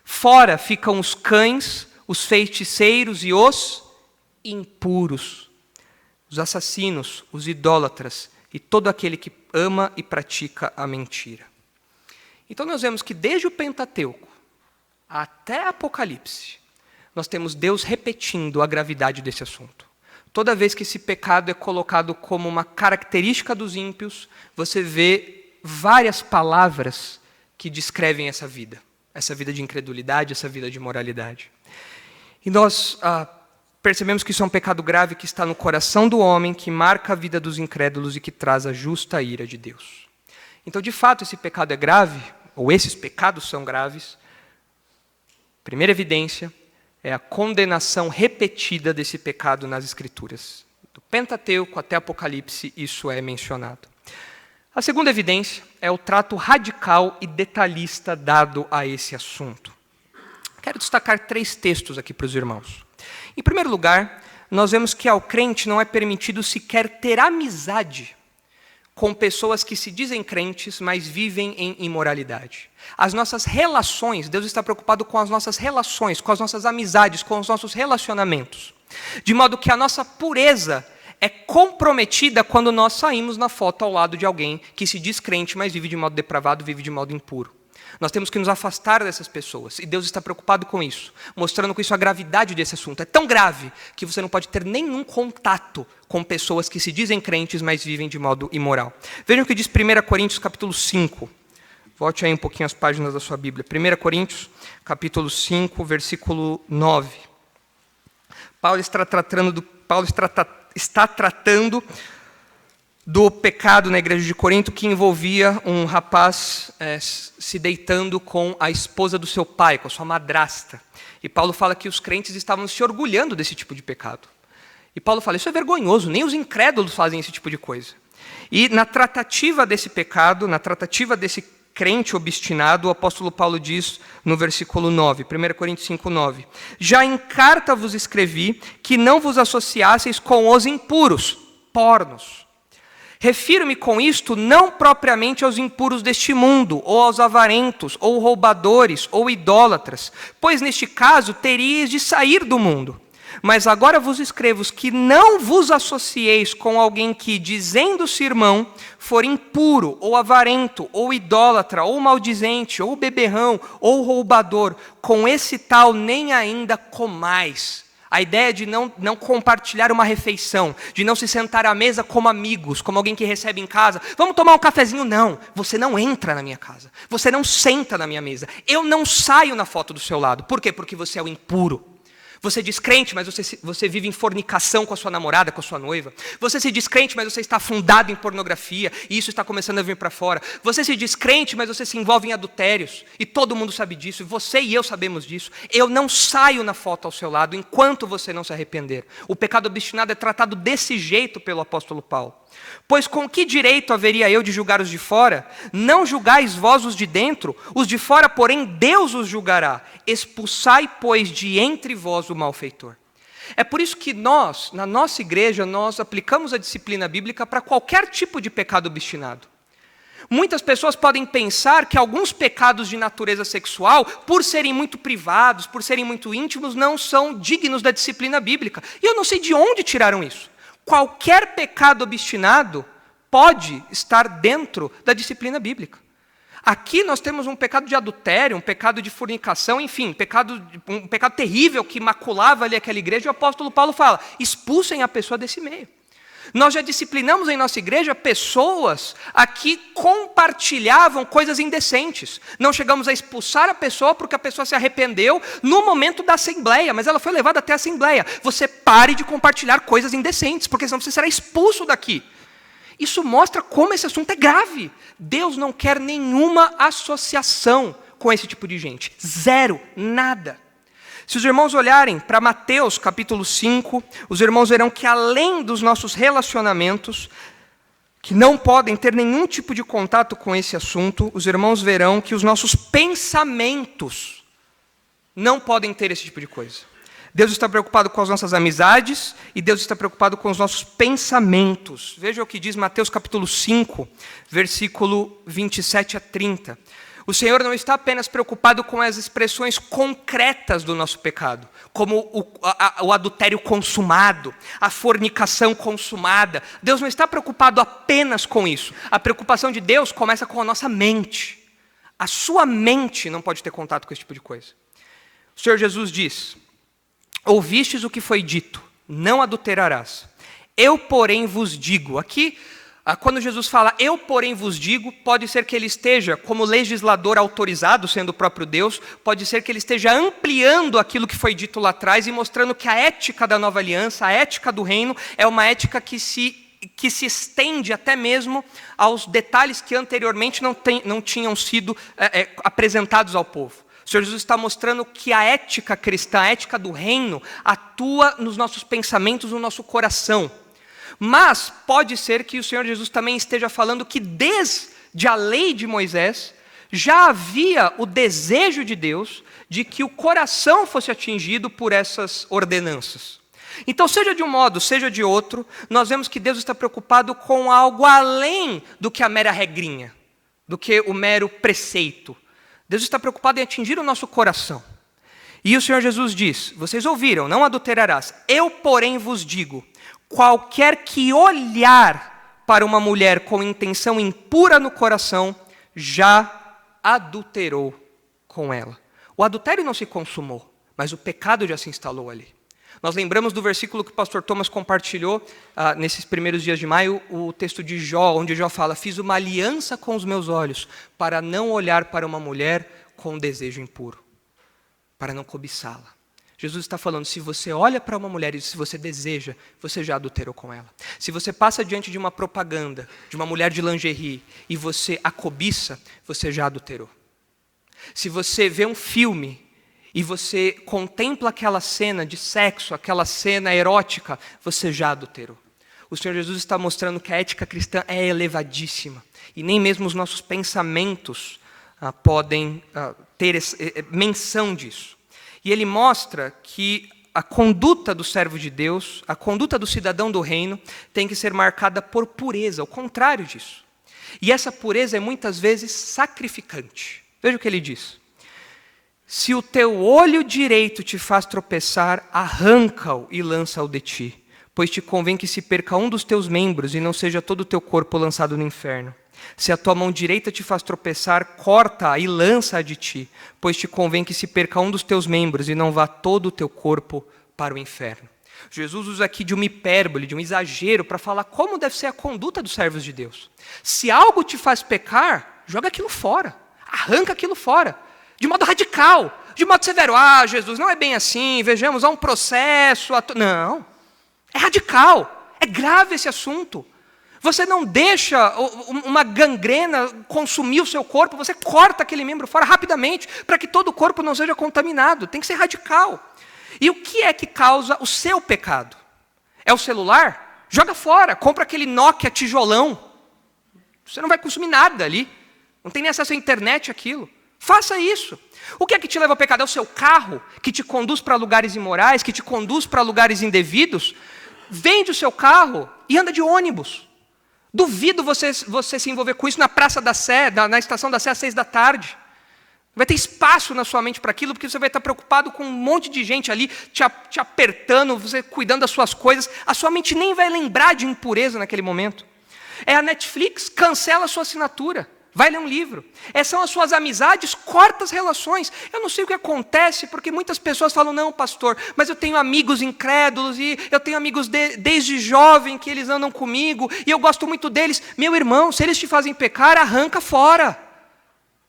S1: Fora ficam os cães, os feiticeiros e os impuros, os assassinos, os idólatras e todo aquele que ama e pratica a mentira. Então nós vemos que desde o Pentateuco até Apocalipse, nós temos Deus repetindo a gravidade desse assunto. Toda vez que esse pecado é colocado como uma característica dos ímpios, você vê várias palavras que descrevem essa vida de incredulidade, essa vida de imoralidade. E nós percebemos que isso é um pecado grave que está no coração do homem, que marca a vida dos incrédulos e que traz a justa ira de Deus. Então, de fato, esse pecado é grave, ou esses pecados são graves. Primeira evidência é a condenação repetida desse pecado nas Escrituras. Do Pentateuco até Apocalipse, isso é mencionado. A segunda evidência é o trato radical e detalhista dado a esse assunto. Quero destacar 3 textos aqui para os irmãos. Em primeiro lugar, nós vemos que ao crente não é permitido sequer ter amizade com pessoas que se dizem crentes, mas vivem em imoralidade. As nossas relações, Deus está preocupado com as nossas relações, com as nossas amizades, com os nossos relacionamentos. De modo que a nossa pureza é comprometida quando nós saímos na foto ao lado de alguém que se diz crente, mas vive de modo depravado, vive de modo impuro. Nós temos que nos afastar dessas pessoas, e Deus está preocupado com isso, mostrando com isso a gravidade desse assunto. É tão grave que você não pode ter nenhum contato com pessoas que se dizem crentes, mas vivem de modo imoral. Vejam o que diz 1 Coríntios capítulo 5. Volte aí um pouquinho as páginas da sua Bíblia. 1 Coríntios capítulo 5, versículo 9. Paulo está tratando do pecado na igreja de Corinto que envolvia um rapaz se deitando com a esposa do seu pai, com a sua madrasta. E Paulo fala que os crentes estavam se orgulhando desse tipo de pecado. E Paulo fala, isso é vergonhoso, nem os incrédulos fazem esse tipo de coisa. E na tratativa desse pecado, na tratativa desse crente obstinado, o apóstolo Paulo diz no versículo 9, 1 Coríntios 5, 9, já em carta vos escrevi que não vos associasseis com os impuros, pornos. Refiro-me com isto não propriamente aos impuros deste mundo, ou aos avarentos, ou roubadores, ou idólatras, pois neste caso teríeis de sair do mundo. Mas agora vos escrevo que não vos associeis com alguém que, dizendo-se irmão, for impuro, ou avarento, ou idólatra, ou maldizente, ou beberrão, ou roubador. Com esse tal nem ainda comais. A ideia de não compartilhar uma refeição, de não se sentar à mesa como amigos, como alguém que recebe em casa. Vamos tomar um cafezinho? Não, você não entra na minha casa. Você não senta na minha mesa. Eu não saio na foto do seu lado. Por quê? Porque você é o impuro. Você diz crente, mas você vive em fornicação com a sua namorada, com a sua noiva. Você se diz crente, mas você está afundado em pornografia, e isso está começando a vir para fora. Você se diz crente, mas você se envolve em adultérios, e todo mundo sabe disso, e você e eu sabemos disso. Eu não saio na foto ao seu lado enquanto você não se arrepender. O pecado obstinado é tratado desse jeito pelo apóstolo Paulo. Pois com que direito haveria eu de julgar os de fora? Não julgais vós os de dentro, os de fora, porém, Deus os julgará. Expulsai, pois, de entre vós o malfeitor. É por isso que nós, na nossa igreja, nós aplicamos a disciplina bíblica para qualquer tipo de pecado obstinado. Muitas pessoas podem pensar que alguns pecados de natureza sexual, por serem muito privados, por serem muito íntimos, não são dignos da disciplina bíblica. E eu não sei de onde tiraram isso. Qualquer pecado obstinado pode estar dentro da disciplina bíblica. Aqui nós temos um pecado de adultério, um pecado de fornicação, enfim, um pecado terrível que maculava ali aquela igreja, e o apóstolo Paulo fala, expulsem a pessoa desse meio. Nós já disciplinamos em nossa igreja pessoas a que compartilhavam coisas indecentes. Não chegamos a expulsar a pessoa porque a pessoa se arrependeu no momento da assembleia, mas ela foi levada até a assembleia. Você pare de compartilhar coisas indecentes, porque senão você será expulso daqui. Isso mostra como esse assunto é grave. Deus não quer nenhuma associação com esse tipo de gente. Zero, nada. Se os irmãos olharem para Mateus capítulo 5, os irmãos verão que além dos nossos relacionamentos, que não podem ter nenhum tipo de contato com esse assunto, os irmãos verão que os nossos pensamentos não podem ter esse tipo de coisa. Deus está preocupado com as nossas amizades e Deus está preocupado com os nossos pensamentos. Veja o que diz Mateus capítulo 5, versículo 27 a 30. O Senhor não está apenas preocupado com as expressões concretas do nosso pecado, como o adultério consumado, a fornicação consumada. Deus não está preocupado apenas com isso. A preocupação de Deus começa com a nossa mente. A sua mente não pode ter contato com esse tipo de coisa. O Senhor Jesus diz: ouvistes o que foi dito, não adulterarás. Eu, porém, vos digo. Aqui, quando Jesus fala, eu, porém, vos digo, pode ser que ele esteja como legislador autorizado, sendo o próprio Deus, pode ser que ele esteja ampliando aquilo que foi dito lá atrás e mostrando que a ética da nova aliança, a ética do reino, é uma ética que se estende até mesmo aos detalhes que anteriormente não tinham sido apresentados ao povo. O Senhor Jesus está mostrando que a ética cristã, a ética do reino, atua nos nossos pensamentos, no nosso coração. Mas pode ser que o Senhor Jesus também esteja falando que desde a lei de Moisés, já havia o desejo de Deus de que o coração fosse atingido por essas ordenanças. Então, seja de um modo, seja de outro, nós vemos que Deus está preocupado com algo além do que a mera regrinha, do que o mero preceito. Deus está preocupado em atingir o nosso coração. E o Senhor Jesus diz, vocês ouviram, não adulterarás. Eu, porém, vos digo, qualquer que olhar para uma mulher com intenção impura no coração, já adulterou com ela. O adultério não se consumou, mas o pecado já se instalou ali. Nós lembramos do versículo que o pastor Thomas compartilhou nesses primeiros dias de maio, o texto de Jó, onde Jó fala, fiz uma aliança com os meus olhos para não olhar para uma mulher com desejo impuro, para não cobiçá-la. Jesus está falando, se você olha para uma mulher e se você deseja, você já adulterou com ela. Se você passa diante de uma propaganda, de uma mulher de lingerie, e você a cobiça, você já adulterou. Se você vê um filme e você contempla aquela cena de sexo, aquela cena erótica, você já adulterou. O Senhor Jesus está mostrando que a ética cristã é elevadíssima. E nem mesmo os nossos pensamentos podem ter menção disso. E ele mostra que a conduta do servo de Deus, a conduta do cidadão do reino, tem que ser marcada por pureza, o contrário disso. E essa pureza é muitas vezes sacrificante. Veja o que ele diz. Se o teu olho direito te faz tropeçar, arranca-o e lança-o de ti, pois te convém que se perca um dos teus membros e não seja todo o teu corpo lançado no inferno. Se a tua mão direita te faz tropeçar, corta-a e lança-a de ti, pois te convém que se perca um dos teus membros e não vá todo o teu corpo para o inferno. Jesus usa aqui de uma hipérbole, de um exagero, para falar como deve ser a conduta dos servos de Deus. Se algo te faz pecar, joga aquilo fora, arranca aquilo fora. De modo radical, de modo severo. Jesus, não é bem assim, vejamos, há um processo. Não, é radical, é grave esse assunto. Você não deixa uma gangrena consumir o seu corpo, você corta aquele membro fora rapidamente, para que todo o corpo não seja contaminado. Tem que ser radical. E o que é que causa o seu pecado? É o celular? Joga fora, compra aquele Nokia tijolão. Você não vai consumir nada ali. Não tem nem acesso à internet aquilo. Faça isso. O que é que te leva ao pecado? É o seu carro que te conduz para lugares imorais, que te conduz para lugares indevidos? Vende o seu carro e anda de ônibus. Duvido você se envolver com isso na Praça da Sé, na Estação da Sé às 6 da tarde. Vai ter espaço na sua mente para aquilo, porque você vai estar preocupado com um monte de gente ali te apertando, você cuidando das suas coisas. A sua mente nem vai lembrar de impureza naquele momento. É a Netflix, cancela a sua assinatura. Vai ler um livro. São as suas amizades, corta as relações. Eu não sei o que acontece, porque muitas pessoas falam, não, pastor, mas eu tenho amigos incrédulos, e eu tenho amigos desde jovem que eles andam comigo, e eu gosto muito deles. Meu irmão, se eles te fazem pecar, arranca fora.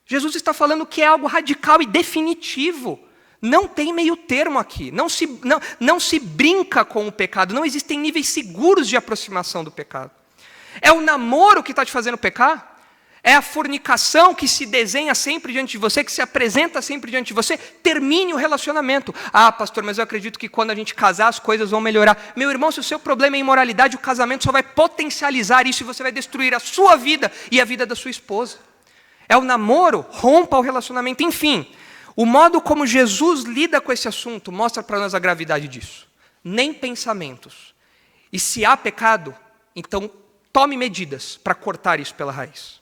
S1: Jesus está falando que é algo radical e definitivo. Não tem meio termo aqui. Não se brinca com o pecado. Não existem níveis seguros de aproximação do pecado. É o namoro que está te fazendo pecar? É a fornicação que se desenha sempre diante de você, que se apresenta sempre diante de você? Termine o relacionamento. Pastor, mas eu acredito que quando a gente casar as coisas vão melhorar. Meu irmão, se o seu problema é imoralidade, o casamento só vai potencializar isso e você vai destruir a sua vida e a vida da sua esposa. É o namoro, rompa o relacionamento. Enfim, O modo como Jesus lida com esse assunto mostra para nós a gravidade disso. Nem pensamentos. E se há pecado, então tome medidas para cortar isso pela raiz.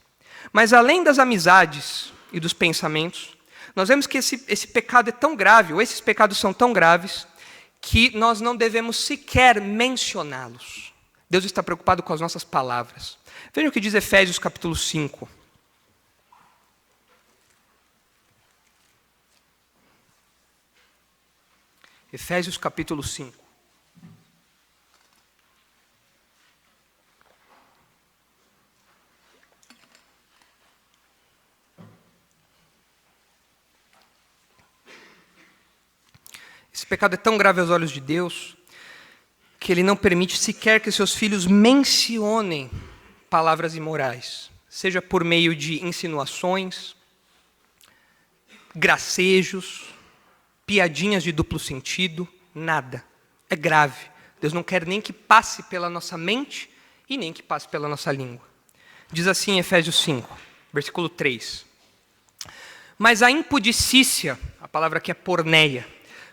S1: Mas além das amizades e dos pensamentos, nós vemos que esse pecado é tão grave, ou esses pecados são tão graves, que nós não devemos sequer mencioná-los. Deus está preocupado com as nossas palavras. Vejam o que diz Efésios capítulo 5. Efésios capítulo 5. Esse pecado é tão grave aos olhos de Deus que Ele não permite sequer que seus filhos mencionem palavras imorais, seja por meio de insinuações, gracejos, piadinhas de duplo sentido, nada. É grave. Deus não quer nem que passe pela nossa mente e nem que passe pela nossa língua. Diz assim em Efésios 5, versículo 3. Mas a impudicícia, a palavra aqui é porneia,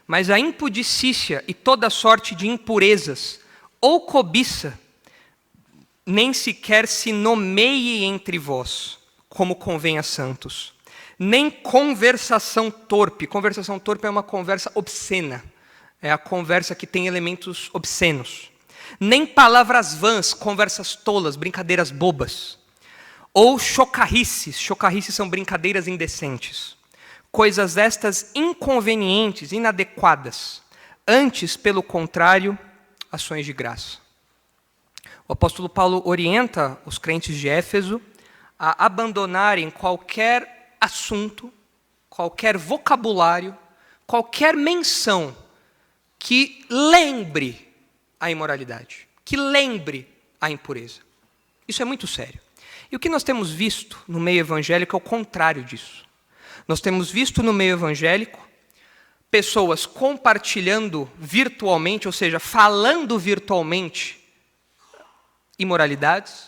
S1: mas a impudicícia e toda sorte de impurezas ou cobiça nem sequer se nomeie entre vós, como convém a santos. Nem conversação torpe. Conversação torpe é uma conversa obscena. É a conversa que tem elementos obscenos. Nem palavras vãs, conversas tolas, brincadeiras bobas. Ou chocarrices. Chocarrices são brincadeiras indecentes. Coisas estas inconvenientes, inadequadas. Antes, pelo contrário, ações de graça. O apóstolo Paulo orienta os crentes de Éfeso a abandonarem qualquer assunto, qualquer vocabulário, qualquer menção que lembre a imoralidade, que lembre a impureza. Isso é muito sério. E o que nós temos visto no meio evangélico é o contrário disso. Nós temos visto no meio evangélico pessoas compartilhando virtualmente, ou seja, falando virtualmente imoralidades,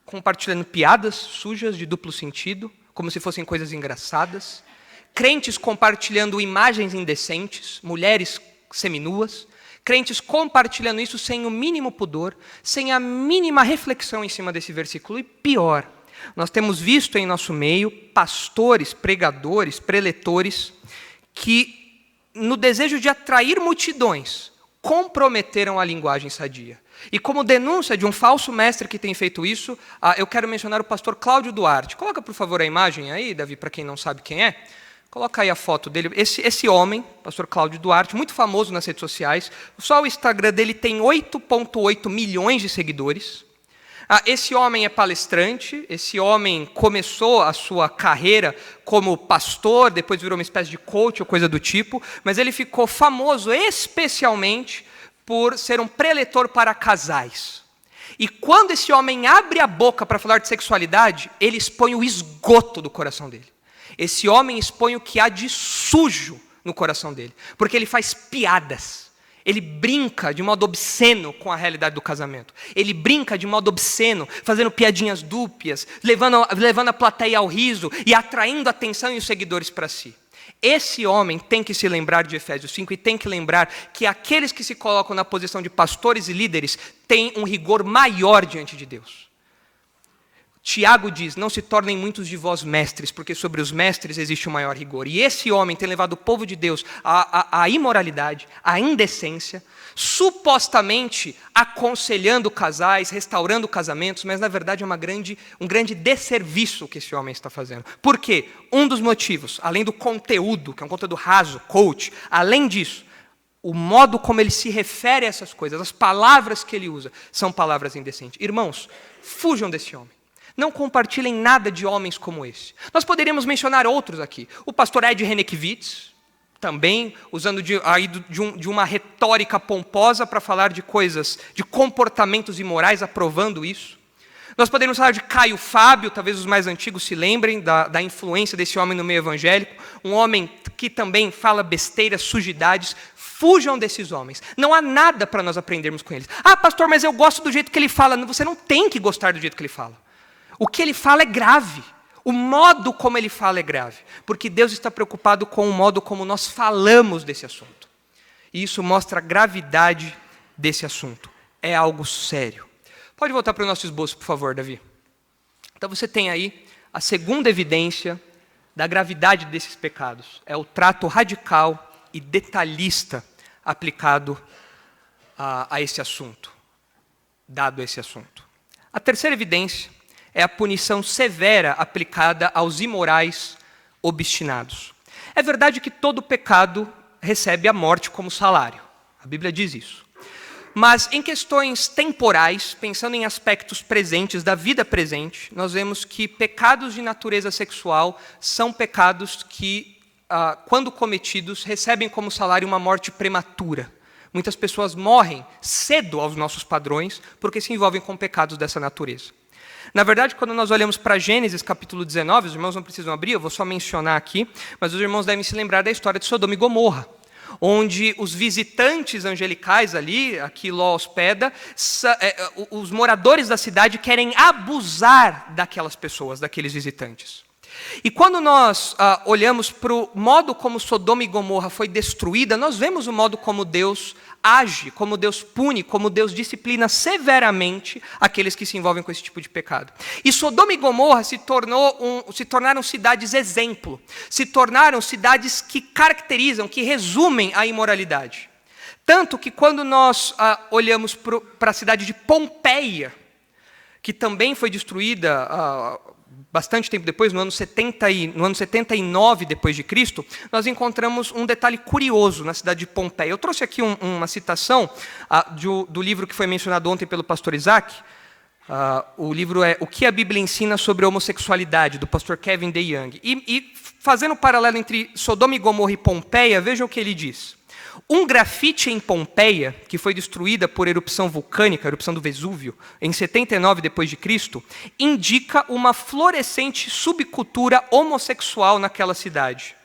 S1: compartilhando piadas sujas de duplo sentido, como se fossem coisas engraçadas, crentes compartilhando imagens indecentes, mulheres seminuas, crentes compartilhando isso sem o mínimo pudor, sem a mínima reflexão em cima desse versículo. E pior, nós temos visto em nosso meio pastores, pregadores, preletores, que no desejo de atrair multidões, comprometeram a linguagem sadia. E como denúncia de um falso mestre que tem feito isso, eu quero mencionar o pastor Cláudio Duarte. Coloca, por favor, a imagem aí, Davi, para quem não sabe quem é. Coloca aí a foto dele. Esse homem, pastor Cláudio Duarte, muito famoso nas redes sociais. Só o Instagram dele tem 8,8 milhões de seguidores. Esse homem é palestrante, esse homem começou a sua carreira como pastor, depois virou uma espécie de coach ou coisa do tipo, mas ele ficou famoso especialmente por ser um preletor para casais. E quando esse homem abre a boca para falar de sexualidade, ele expõe o esgoto do coração dele. Esse homem expõe o que há de sujo no coração dele, porque ele faz piadas. Ele brinca de modo obsceno com a realidade do casamento. Ele brinca de modo obsceno, fazendo piadinhas dúbias, levando a plateia ao riso e atraindo a atenção e os seguidores para si. Esse homem tem que se lembrar de Efésios 5 e tem que lembrar que aqueles que se colocam na posição de pastores e líderes têm um rigor maior diante de Deus. Tiago diz, não se tornem muitos de vós mestres, porque sobre os mestres existe o maior rigor. E esse homem tem levado o povo de Deus à imoralidade, à indecência, supostamente aconselhando casais, restaurando casamentos, mas na verdade é um grande desserviço que esse homem está fazendo. Por quê? Um dos motivos, além do conteúdo, que é um conteúdo raso, coach, além disso, o modo como ele se refere a essas coisas, as palavras que ele usa, são palavras indecentes. Irmãos, fujam desse homem. Não compartilhem nada de homens como esse. Nós poderíamos mencionar outros aqui. O pastor Ed Renekiewicz, também usando de uma retórica pomposa para falar de coisas, de comportamentos imorais, aprovando isso. Nós poderíamos falar de Caio Fábio, talvez os mais antigos se lembrem da influência desse homem no meio evangélico. Um homem que também fala besteiras, sujidades. Fujam desses homens. Não há nada para nós aprendermos com eles. Ah, pastor, mas eu gosto do jeito que ele fala. Você não tem que gostar do jeito que ele fala. O que ele fala é grave. O modo como ele fala é grave, porque Deus está preocupado com o modo como nós falamos desse assunto. E isso mostra a gravidade desse assunto. É algo sério. Pode voltar para o nosso esboço, por favor, Davi. Então você tem aí a segunda evidência da gravidade desses pecados. É o trato radical e detalhista aplicado a esse assunto, dado esse assunto. A terceira evidência é a punição severa aplicada aos imorais obstinados. É verdade que todo pecado recebe a morte como salário. A Bíblia diz isso. Mas em questões temporais, pensando em aspectos presentes da vida presente, nós vemos que pecados de natureza sexual são pecados que, quando cometidos, recebem como salário uma morte prematura. Muitas pessoas morrem cedo aos nossos padrões porque se envolvem com pecados dessa natureza. Na verdade, quando nós olhamos para Gênesis capítulo 19, os irmãos não precisam abrir, eu vou só mencionar aqui, mas os irmãos devem se lembrar da história de Sodoma e Gomorra, onde os visitantes angelicais ali, aqui Ló hospeda, os moradores da cidade querem abusar daquelas pessoas, daqueles visitantes. E quando nós olhamos para o modo como Sodoma e Gomorra foi destruída, nós vemos o modo como Deus age, como Deus pune, como Deus disciplina severamente aqueles que se envolvem com esse tipo de pecado. E Sodoma e Gomorra se tornaram cidades exemplo, se tornaram cidades que caracterizam, que resumem a imoralidade. Tanto que quando nós olhamos para a cidade de Pompeia, que também foi destruída bastante tempo depois, no ano 79 depois de Cristo, nós encontramos um detalhe curioso na cidade de Pompeia. Eu trouxe aqui uma citação do livro que foi mencionado ontem pelo pastor Isaac. O livro é O que a Bíblia ensina sobre a homossexualidade, do pastor Kevin DeYoung. E fazendo um paralelo entre Sodoma e Gomorra e Pompeia, vejam o que ele diz. Um grafite em Pompeia, que foi destruída por erupção vulcânica, a erupção do Vesúvio, em 79 d.C., indica uma florescente subcultura homossexual naquela cidade.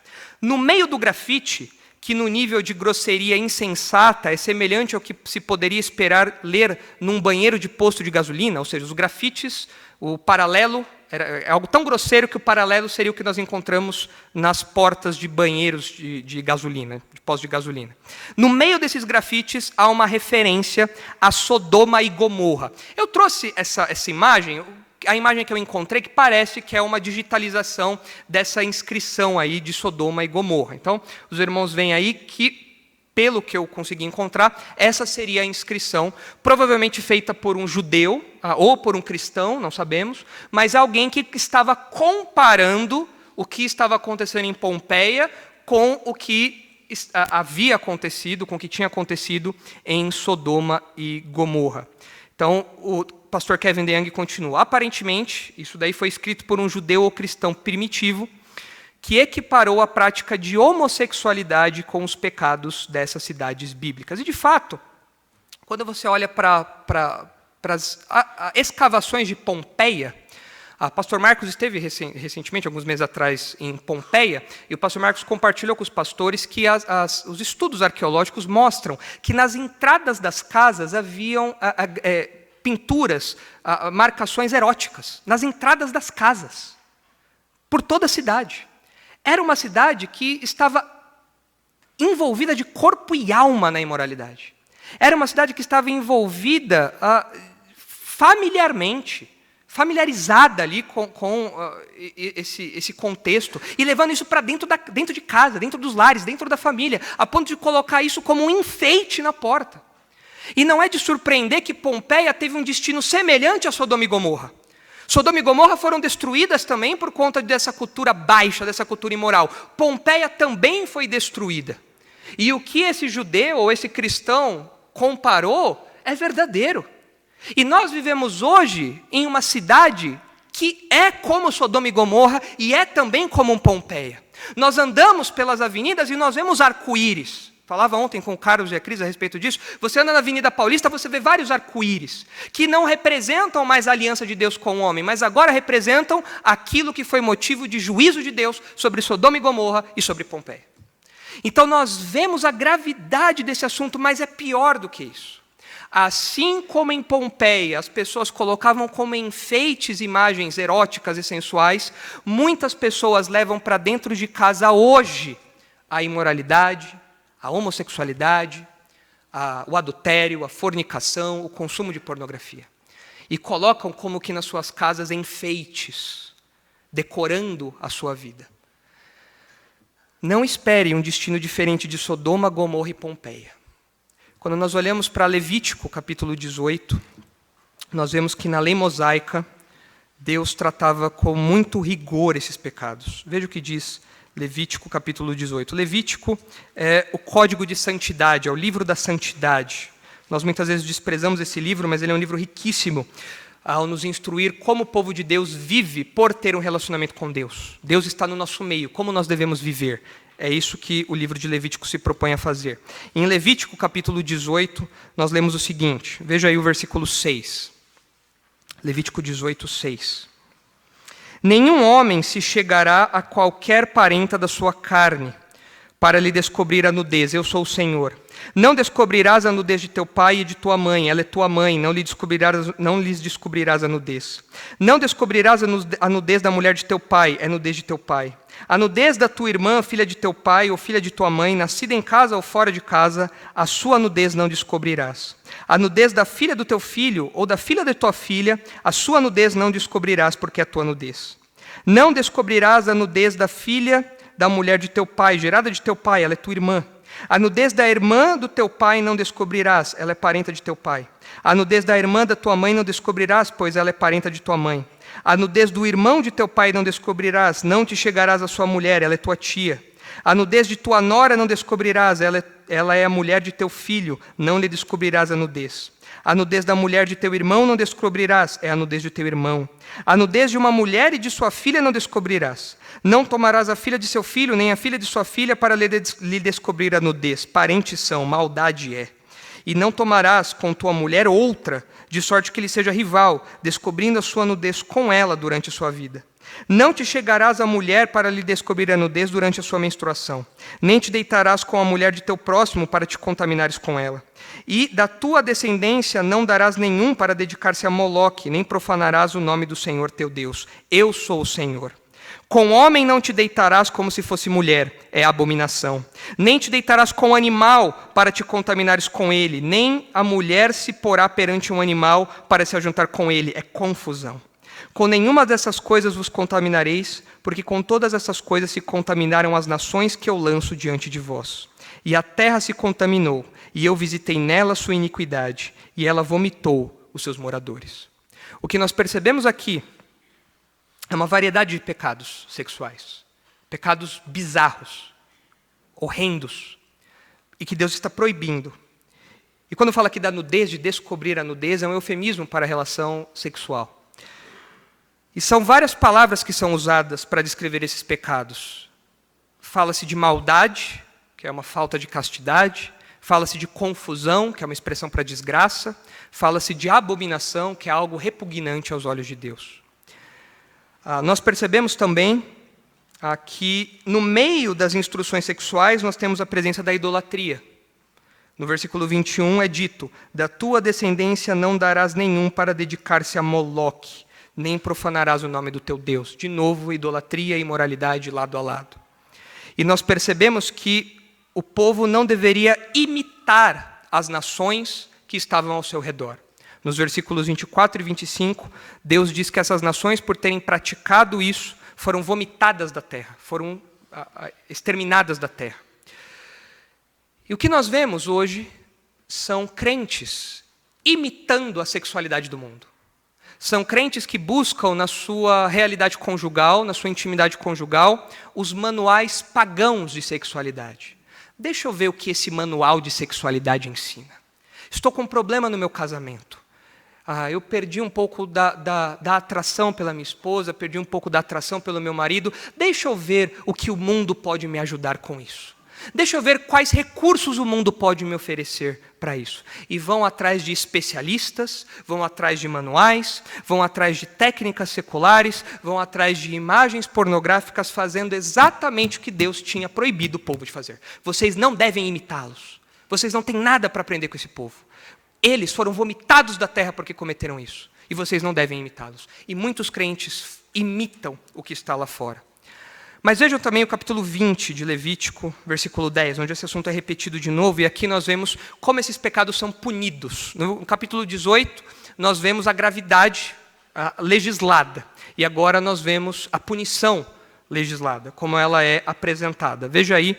S1: No meio do grafite, que no nível de grosseria insensata é semelhante ao que se poderia esperar ler num banheiro de posto de gasolina, ou seja, os grafites, o paralelo, é algo tão grosseiro que o paralelo seria o que nós encontramos nas portas de banheiros de gasolina, de postos de gasolina. No meio desses grafites há uma referência a Sodoma e Gomorra. Eu trouxe essa imagem, a imagem que eu encontrei, que parece que é uma digitalização dessa inscrição aí de Sodoma e Gomorra. Então, os irmãos veem aí que, pelo que eu consegui encontrar, essa seria a inscrição, provavelmente feita por um judeu, ou por um cristão, não sabemos, mas alguém que estava comparando o que estava acontecendo em Pompeia com o que havia acontecido, com o que tinha acontecido em Sodoma e Gomorra. Então, o pastor Kevin DeYoung continua. Aparentemente, isso daí foi escrito por um judeu ou cristão primitivo, que equiparou a prática de homossexualidade com os pecados dessas cidades bíblicas. E, de fato, quando você olha para as escavações de Pompeia, o pastor Marcos esteve recentemente, alguns meses atrás, em Pompeia, e o pastor Marcos compartilhou com os pastores que os estudos arqueológicos mostram que nas entradas das casas haviam pinturas, marcações eróticas, nas entradas das casas, por toda a cidade. Era uma cidade que estava envolvida de corpo e alma na imoralidade. Era uma cidade que estava envolvida familiarizada ali com esse contexto, e levando isso para dentro de casa, dentro dos lares, dentro da família, a ponto de colocar isso como um enfeite na porta. E não é de surpreender que Pompeia teve um destino semelhante a Sodoma e Gomorra. Sodoma e Gomorra foram destruídas também por conta dessa cultura baixa, dessa cultura imoral. Pompeia também foi destruída. E o que esse judeu ou esse cristão comparou é verdadeiro. E nós vivemos hoje em uma cidade que é como Sodoma e Gomorra e é também como Pompeia. Nós andamos pelas avenidas e nós vemos arco-íris. Falava ontem com o Carlos e a Cris a respeito disso. Você anda na Avenida Paulista, você vê vários arco-íris, que não representam mais a aliança de Deus com o homem, mas agora representam aquilo que foi motivo de juízo de Deus sobre Sodoma e Gomorra e sobre Pompeia. Então nós vemos a gravidade desse assunto, mas é pior do que isso. Assim como em Pompeia as pessoas colocavam como enfeites imagens eróticas e sensuais, muitas pessoas levam para dentro de casa hoje a imoralidade, a homossexualidade, o adultério, a fornicação, o consumo de pornografia. E colocam como que nas suas casas enfeites, decorando a sua vida. Não espere um destino diferente de Sodoma, Gomorra e Pompeia. Quando nós olhamos para Levítico, capítulo 18, nós vemos que na lei mosaica, Deus tratava com muito rigor esses pecados. Veja o que diz Levítico, capítulo 18. Levítico é o código de santidade, é o livro da santidade. Nós muitas vezes desprezamos esse livro, mas ele é um livro riquíssimo ao nos instruir como o povo de Deus vive por ter um relacionamento com Deus. Deus está no nosso meio, como nós devemos viver. É isso que o livro de Levítico se propõe a fazer. Em Levítico, capítulo 18, nós lemos o seguinte. Veja aí o versículo 6. Levítico 18, 6. Nenhum homem se chegará a qualquer parenta da sua carne, para lhe descobrir a nudez. Eu sou o Senhor. Não descobrirás a nudez de teu pai e de tua mãe. Ela é tua mãe, não lhes descobrirás a nudez. Não descobrirás a nudez da mulher de teu pai, é nudez de teu pai. A nudez da tua irmã, filha de teu pai ou filha de tua mãe, nascida em casa ou fora de casa, a sua nudez não descobrirás. A nudez da filha do teu filho ou da filha de tua filha, a sua nudez não descobrirás, porque é a tua nudez. Não descobrirás a nudez da filha da mulher de teu pai, gerada de teu pai, ela é tua irmã. A nudez da irmã do teu pai não descobrirás, ela é parenta de teu pai. A nudez da irmã da tua mãe não descobrirás, pois ela é parenta de tua mãe. A nudez do irmão de teu pai não descobrirás, não te chegarás à sua mulher, ela é tua tia. A nudez de tua nora não descobrirás, ela é a mulher de teu filho, não lhe descobrirás a nudez. A nudez da mulher de teu irmão não descobrirás, é a nudez de teu irmão. A nudez de uma mulher e de sua filha não descobrirás. Não tomarás a filha de seu filho, nem a filha de sua filha, para lhe descobrir a nudez. Parentes são, maldade é. E não tomarás com tua mulher outra, de sorte que lhe seja rival, descobrindo a sua nudez com ela durante a sua vida. Não te chegarás à mulher para lhe descobrir a nudez durante a sua menstruação, nem te deitarás com a mulher de teu próximo para te contaminares com ela. E da tua descendência não darás nenhum para dedicar-se a Moloque, nem profanarás o nome do Senhor teu Deus. Eu sou o Senhor. Com homem não te deitarás como se fosse mulher, é abominação. Nem te deitarás com animal para te contaminares com ele, nem a mulher se porá perante um animal para se ajuntar com ele, é confusão. Com nenhuma dessas coisas vos contaminareis, porque com todas essas coisas se contaminaram as nações que eu lanço diante de vós. E a terra se contaminou, e eu visitei nela sua iniquidade, e ela vomitou os seus moradores. O que nós percebemos aqui é uma variedade de pecados sexuais, pecados bizarros, horrendos, e que Deus está proibindo. E quando fala aqui da nudez, de descobrir a nudez, é um eufemismo para a relação sexual. E são várias palavras que são usadas para descrever esses pecados. Fala-se de maldade, que é uma falta de castidade. Fala-se de confusão, que é uma expressão para desgraça. Fala-se de abominação, que é algo repugnante aos olhos de Deus. Nós percebemos também que no meio das instruções sexuais nós temos a presença da idolatria. No versículo 21 é dito, da tua descendência não darás nenhum para dedicar-se a Moloque, nem profanarás o nome do teu Deus. De novo, idolatria e imoralidade lado a lado. E nós percebemos que o povo não deveria imitar as nações que estavam ao seu redor. Nos versículos 24 e 25, Deus diz que essas nações, por terem praticado isso, foram vomitadas da terra, foram exterminadas da terra. E o que nós vemos hoje são crentes imitando a sexualidade do mundo. São crentes que buscam na sua realidade conjugal, na sua intimidade conjugal, os manuais pagãos de sexualidade. Deixa eu ver o que esse manual de sexualidade ensina. Estou com um problema no meu casamento. Eu perdi um pouco da atração pela minha esposa, perdi um pouco da atração pelo meu marido. Deixa eu ver o que o mundo pode me ajudar com isso. Deixa eu ver quais recursos o mundo pode me oferecer para isso. E vão atrás de especialistas, vão atrás de manuais, vão atrás de técnicas seculares, vão atrás de imagens pornográficas, fazendo exatamente o que Deus tinha proibido o povo de fazer. Vocês não devem imitá-los. Vocês não têm nada para aprender com esse povo. Eles foram vomitados da terra porque cometeram isso. E vocês não devem imitá-los. E muitos crentes imitam o que está lá fora. Mas vejam também o capítulo 20 de Levítico, versículo 10, onde esse assunto é repetido de novo. E aqui nós vemos como esses pecados são punidos. No capítulo 18, nós vemos a gravidade legislada. E agora nós vemos a punição legislada, como ela é apresentada. Veja aí,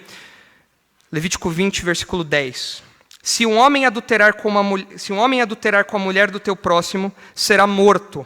S1: Levítico 20, versículo 10. Se um homem adulterar com a mulher do teu próximo, será morto,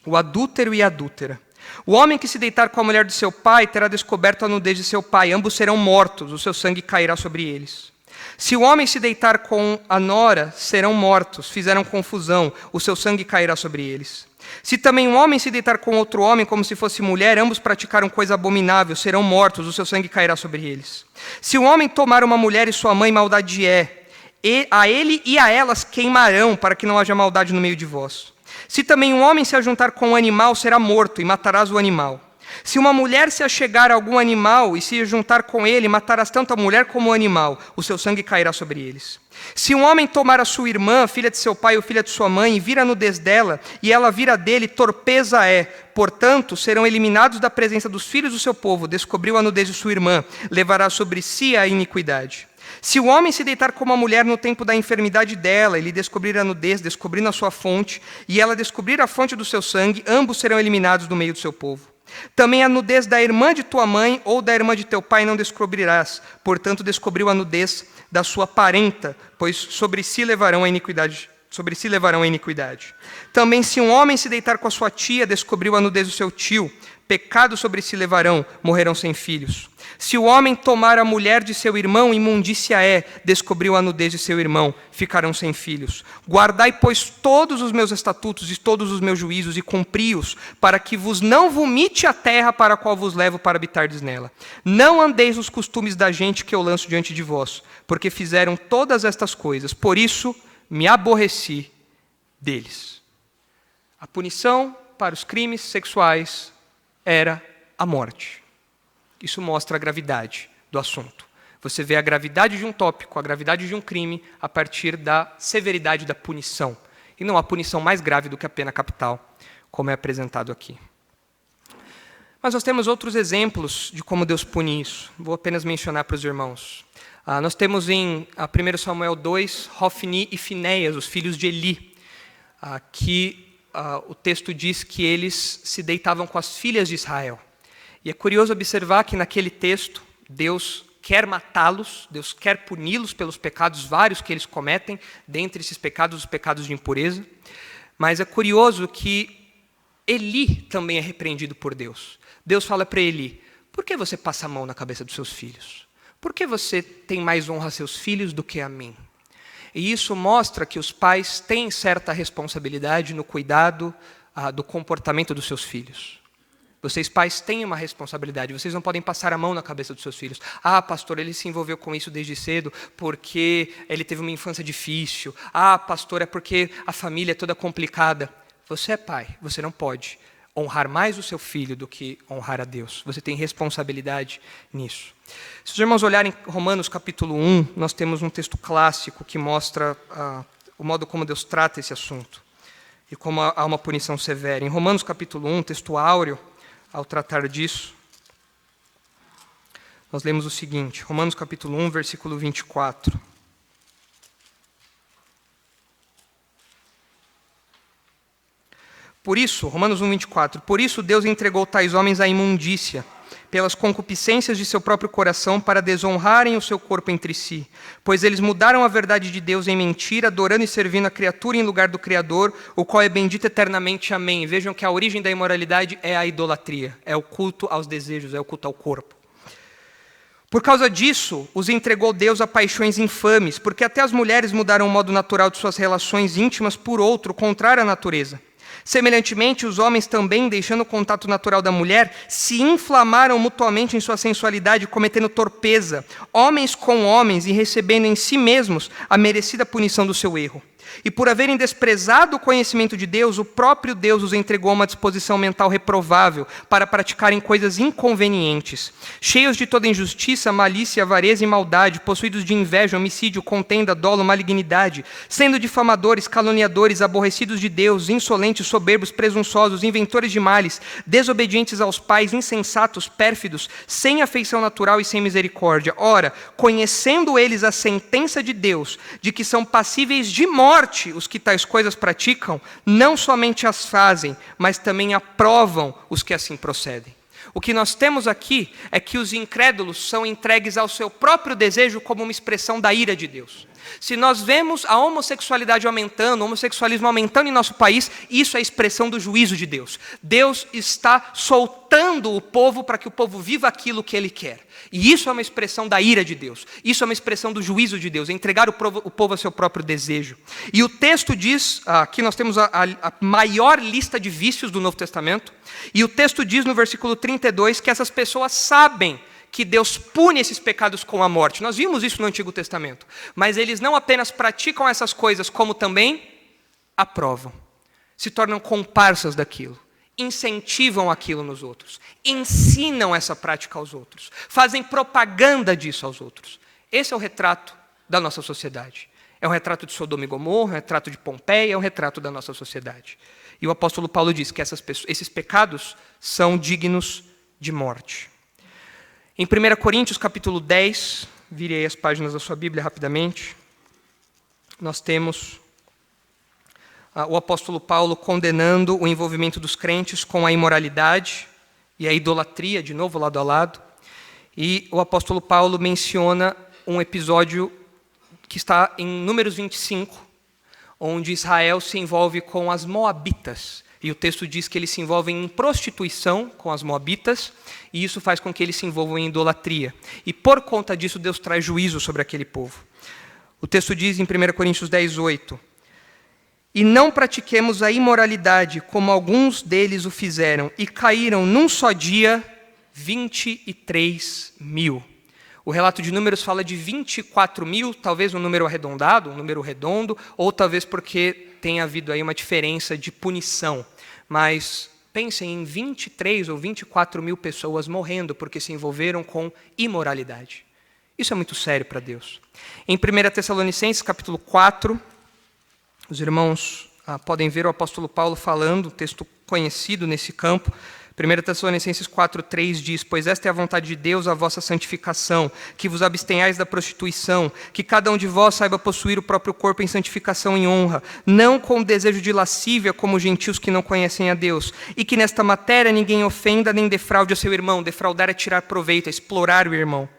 S1: o adúltero e a adúltera. O homem que se deitar com a mulher de seu pai terá descoberto a nudez de seu pai, ambos serão mortos, o seu sangue cairá sobre eles. Se o homem se deitar com a nora, serão mortos, fizeram confusão, o seu sangue cairá sobre eles. Se também um homem se deitar com outro homem como se fosse mulher, ambos praticaram coisa abominável, serão mortos, o seu sangue cairá sobre eles. Se o homem tomar uma mulher e sua mãe, maldade é, e a ele e a elas queimarão, para que não haja maldade no meio de vós. Se também um homem se ajuntar com um animal, será morto, e matarás o animal. Se uma mulher se achegar a algum animal e se juntar com ele, matarás tanto a mulher como o animal, o seu sangue cairá sobre eles. Se um homem tomar a sua irmã, filha de seu pai ou filha de sua mãe, e vir a nudez dela, e ela vir a dele, torpeza é. Portanto, serão eliminados da presença dos filhos do seu povo. Descobriu a nudez de sua irmã, levará sobre si a iniquidade. Se o homem se deitar com uma mulher no tempo da enfermidade dela, e lhe descobrir a nudez, descobrindo a sua fonte, e ela descobrir a fonte do seu sangue, ambos serão eliminados do meio do seu povo. Também a nudez da irmã de tua mãe ou da irmã de teu pai não descobrirás. Portanto, descobriu a nudez da sua parenta, pois sobre si levarão a iniquidade. Também se um homem se deitar com a sua tia, descobriu a nudez do seu tio. Pecado sobre si levarão, morrerão sem filhos. Se o homem tomar a mulher de seu irmão, imundícia é, descobriu a nudez de seu irmão, ficarão sem filhos. Guardai, pois, todos os meus estatutos e todos os meus juízos e cumpri-os, para que vos não vomite a terra para a qual vos levo para habitardes nela. Não andeis nos costumes da gente que eu lanço diante de vós, porque fizeram todas estas coisas. Por isso me aborreci deles. A punição para os crimes sexuais era a morte. Isso mostra a gravidade do assunto. Você vê a gravidade de um tópico, a gravidade de um crime, a partir da severidade da punição. E não há punição mais grave do que a pena capital, como é apresentado aqui. Mas nós temos outros exemplos de como Deus pune isso. Vou apenas mencionar para os irmãos. Nós temos em 1 Samuel 2, Hofni e Finéias, os filhos de Eli, que o texto diz que eles se deitavam com as filhas de Israel. E é curioso observar que naquele texto, Deus quer matá-los, Deus quer puni-los pelos pecados vários que eles cometem, dentre esses pecados, os pecados de impureza. Mas é curioso que Eli também é repreendido por Deus. Deus fala para Eli: por que você passa a mão na cabeça dos seus filhos? Por que você tem mais honra a seus filhos do que a mim? E isso mostra que os pais têm certa responsabilidade no cuidado do comportamento dos seus filhos. Vocês, pais, têm uma responsabilidade. Vocês não podem passar a mão na cabeça dos seus filhos. Pastor, ele se envolveu com isso desde cedo porque ele teve uma infância difícil. Pastor, é porque a família é toda complicada. Você é pai, você não pode honrar mais o seu filho do que honrar a Deus. Você tem responsabilidade nisso. Se os irmãos olharem Romanos capítulo 1, nós temos um texto clássico que mostra o modo como Deus trata esse assunto e como há uma punição severa. Em Romanos capítulo 1, texto áureo, ao tratar disso, nós lemos o seguinte, Romanos capítulo 1, versículo 24. Por isso, Romanos 1, 24, por isso Deus entregou tais homens à imundícia, pelas concupiscências de seu próprio coração, para desonrarem o seu corpo entre si. Pois eles mudaram a verdade de Deus em mentira, adorando e servindo a criatura em lugar do Criador, o qual é bendito eternamente. Amém. Vejam que a origem da imoralidade é a idolatria, é o culto aos desejos, é o culto ao corpo. Por causa disso, os entregou Deus a paixões infames, porque até as mulheres mudaram o modo natural de suas relações íntimas por outro, contrário à natureza. Semelhantemente, os homens também, deixando o contato natural da mulher, se inflamaram mutuamente em sua sensualidade, cometendo torpeza, homens com homens, e recebendo em si mesmos a merecida punição do seu erro. E por haverem desprezado o conhecimento de Deus, o próprio Deus os entregou a uma disposição mental reprovável para praticarem coisas inconvenientes, cheios de toda injustiça, malícia, avareza e maldade, possuídos de inveja, homicídio, contenda, dolo, malignidade, sendo difamadores, caluniadores, aborrecidos de Deus, insolentes, soberbos, presunçosos, inventores de males, desobedientes aos pais, insensatos, pérfidos, sem afeição natural e sem misericórdia. Ora, conhecendo eles a sentença de Deus, de que são passíveis de morte os que tais coisas praticam, não somente as fazem, mas também aprovam os que assim procedem. O que nós temos aqui é que os incrédulos são entregues ao seu próprio desejo como uma expressão da ira de Deus. Se nós vemos a homossexualidade aumentando, o homossexualismo aumentando em nosso país, isso é expressão do juízo de Deus. Deus está soltando o povo para que o povo viva aquilo que ele quer. E isso é uma expressão da ira de Deus. Isso é uma expressão do juízo de Deus, entregar o povo a seu próprio desejo. E o texto diz, aqui nós temos a maior lista de vícios do Novo Testamento, e o texto diz no versículo 32 que essas pessoas sabem que Deus pune esses pecados com a morte. Nós vimos isso no Antigo Testamento. Mas eles não apenas praticam essas coisas, como também aprovam. Se tornam comparsas daquilo. Incentivam aquilo nos outros. Ensinam essa prática aos outros. Fazem propaganda disso aos outros. Esse é o retrato da nossa sociedade. É um retrato de Sodoma e Gomorra, é um retrato de Pompeia, é um retrato da nossa sociedade. E o apóstolo Paulo diz que esses pecados são dignos de morte. Em 1 Coríntios, capítulo 10, vire aí as páginas da sua Bíblia rapidamente, nós temos o apóstolo Paulo condenando o envolvimento dos crentes com a imoralidade e a idolatria, de novo, lado a lado. E o apóstolo Paulo menciona um episódio que está em Números 25, onde Israel se envolve com as moabitas. E o texto diz que eles se envolvem em prostituição com as moabitas, e isso faz com que eles se envolvam em idolatria. E por conta disso, Deus traz juízo sobre aquele povo. O texto diz em 1 Coríntios 10, 8, e não pratiquemos a imoralidade, como alguns deles o fizeram, e caíram num só dia 23 mil. O relato de Números fala de 24 mil, talvez um número arredondado, um número redondo, ou talvez porque tenha havido aí uma diferença de punição. Mas pensem em 23 ou 24 mil pessoas morrendo porque se envolveram com imoralidade. Isso é muito sério para Deus. Em 1 Tessalonicenses, capítulo 4, os irmãos podem ver o apóstolo Paulo falando, texto conhecido nesse campo. 1 Tessalonicenses 4,3 diz, pois esta é a vontade de Deus, a vossa santificação, que vos abstenhais da prostituição, que cada um de vós saiba possuir o próprio corpo em santificação e honra, não com desejo de lascívia, como os gentios que não conhecem a Deus, e que nesta matéria ninguém ofenda nem defraude o seu irmão. Defraudar é tirar proveito, é explorar o irmão.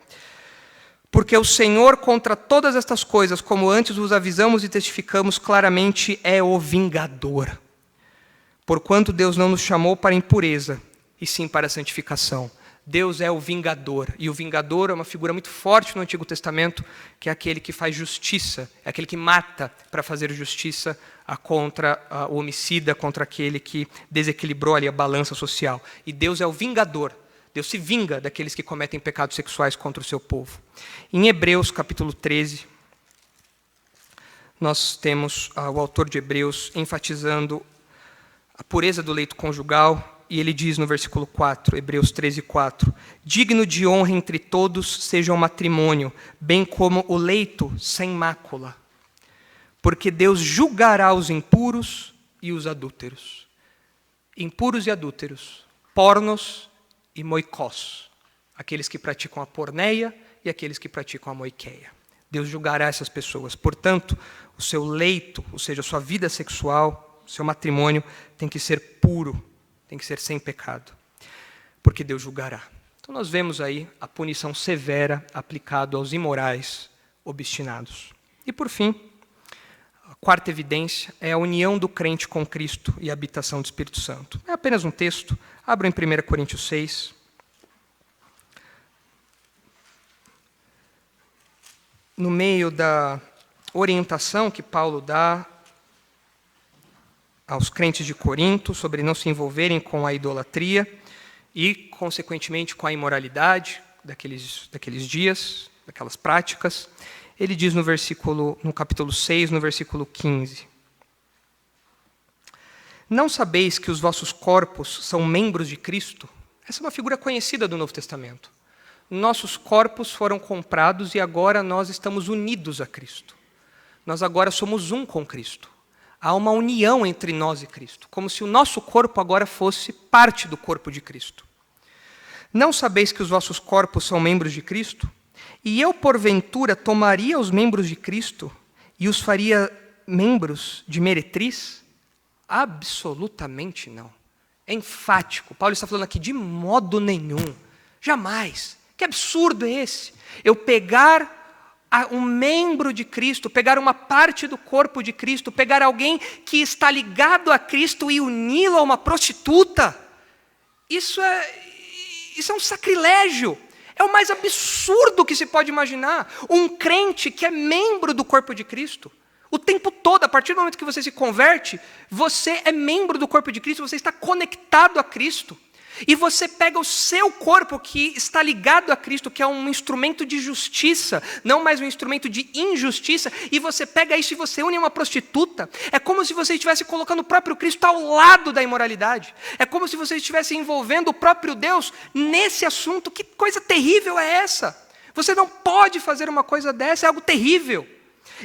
S1: Porque o Senhor, contra todas estas coisas, como antes vos avisamos e testificamos claramente, é o vingador. Porquanto Deus não nos chamou para a impureza, e sim para a santificação. Deus é o vingador, e o vingador é uma figura muito forte no Antigo Testamento, que é aquele que faz justiça, é aquele que mata para fazer justiça contra o homicida, contra aquele que desequilibrou ali a balança social. E Deus é o vingador, Deus se vinga daqueles que cometem pecados sexuais contra o seu povo. Em Hebreus, capítulo 13, nós temos o autor de Hebreus enfatizando a pureza do leito conjugal, e ele diz no versículo 4, Hebreus 13, 4, digno de honra entre todos seja o matrimônio, bem como o leito sem mácula, porque Deus julgará os impuros e os adúlteros. Impuros e adúlteros, pornos e moicós, aqueles que praticam a porneia e aqueles que praticam a moiqueia. Deus julgará essas pessoas. Portanto, o seu leito, ou seja, a sua vida sexual, seu matrimônio tem que ser puro, tem que ser sem pecado, porque Deus julgará. Então nós vemos aí a punição severa aplicada aos imorais obstinados. E por fim, a quarta evidência é a união do crente com Cristo e a habitação do Espírito Santo. É apenas um texto, abram em 1 Coríntios 6. No meio da orientação que Paulo dá aos crentes de Corinto sobre não se envolverem com a idolatria e, consequentemente, com a imoralidade daqueles dias, daquelas práticas, Ele diz no capítulo 6, no versículo 15. Não sabeis que os vossos corpos são membros de Cristo? Essa é uma figura conhecida do Novo Testamento. Nossos corpos foram comprados e agora nós estamos unidos a Cristo. Nós agora somos um com Cristo. Há uma união entre nós e Cristo, como se o nosso corpo agora fosse parte do corpo de Cristo. Não sabeis que os vossos corpos são membros de Cristo? E eu, porventura, tomaria os membros de Cristo e os faria membros de meretriz? Absolutamente não. É enfático. Paulo está falando aqui de modo nenhum. Jamais. Que absurdo é esse? Eu pegar um membro de Cristo, pegar uma parte do corpo de Cristo, pegar alguém que está ligado a Cristo e uni-lo a uma prostituta. Isso é um sacrilégio. É o mais absurdo que se pode imaginar. Um crente que é membro do corpo de Cristo. O tempo todo, a partir do momento que você se converte, você é membro do corpo de Cristo, você está conectado a Cristo. E você pega o seu corpo que está ligado a Cristo, que é um instrumento de justiça, não mais um instrumento de injustiça, e você pega isso e você une a uma prostituta. É como se você estivesse colocando o próprio Cristo ao lado da imoralidade. É como se você estivesse envolvendo o próprio Deus nesse assunto. Que coisa terrível é essa? Você não pode fazer uma coisa dessa, é algo terrível.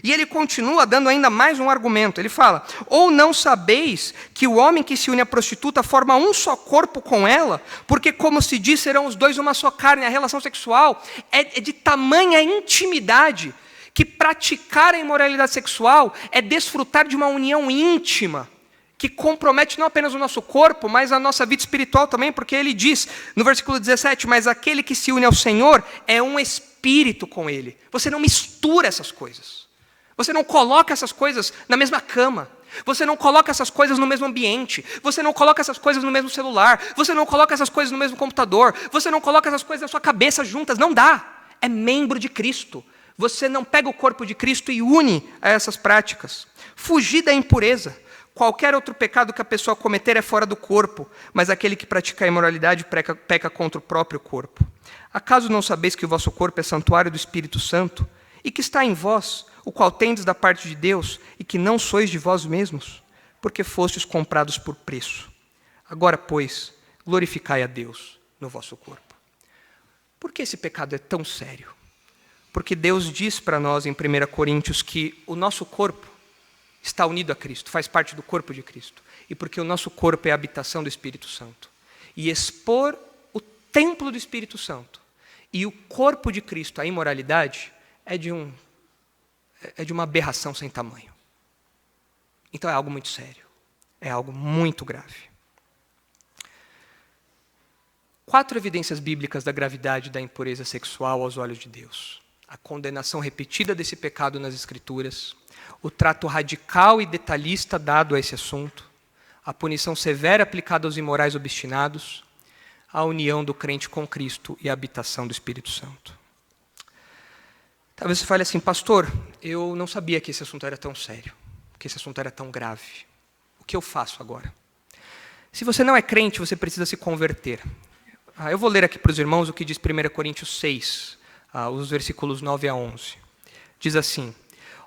S1: E ele continua dando ainda mais um argumento. Ele fala: ou não sabeis que o homem que se une à prostituta forma um só corpo com ela? Porque, como se diz, serão os dois uma só carne. A relação sexual é de tamanha intimidade que praticar a imoralidade sexual é desfrutar de uma união íntima que compromete não apenas o nosso corpo, mas a nossa vida espiritual também, porque ele diz no versículo 17: mas aquele que se une ao Senhor é um espírito com ele. Você não mistura essas coisas. Você não coloca essas coisas na mesma cama. Você não coloca essas coisas no mesmo ambiente. Você não coloca essas coisas no mesmo celular. Você não coloca essas coisas no mesmo computador. Você não coloca essas coisas na sua cabeça juntas. Não dá. É membro de Cristo. Você não pega o corpo de Cristo e une a essas práticas. Fugir da impureza. Qualquer outro pecado que a pessoa cometer é fora do corpo, mas aquele que pratica a imoralidade peca contra o próprio corpo. Acaso não sabeis que o vosso corpo é santuário do Espírito Santo e que está em vós, o qual tendes da parte de Deus, e que não sois de vós mesmos, porque fostes comprados por preço. Agora, pois, glorificai a Deus no vosso corpo. Por que esse pecado é tão sério? Porque Deus diz para nós em 1 Coríntios que o nosso corpo está unido a Cristo, faz parte do corpo de Cristo, e porque o nosso corpo é a habitação do Espírito Santo. E expor o templo do Espírito Santo e o corpo de Cristo à imoralidade é de uma aberração sem tamanho. Então é algo muito sério. É algo muito grave. 4 evidências bíblicas da gravidade da impureza sexual aos olhos de Deus. A condenação repetida desse pecado nas Escrituras, o trato radical e detalhista dado a esse assunto, a punição severa aplicada aos imorais obstinados, a união do crente com Cristo e a habitação do Espírito Santo. Talvez você fale assim: pastor, eu não sabia que esse assunto era tão sério, que esse assunto era tão grave. O que eu faço agora? Se você não é crente, você precisa se converter. Eu vou ler aqui para os irmãos o que diz 1 Coríntios 6, os versículos 9 a 11. Diz assim: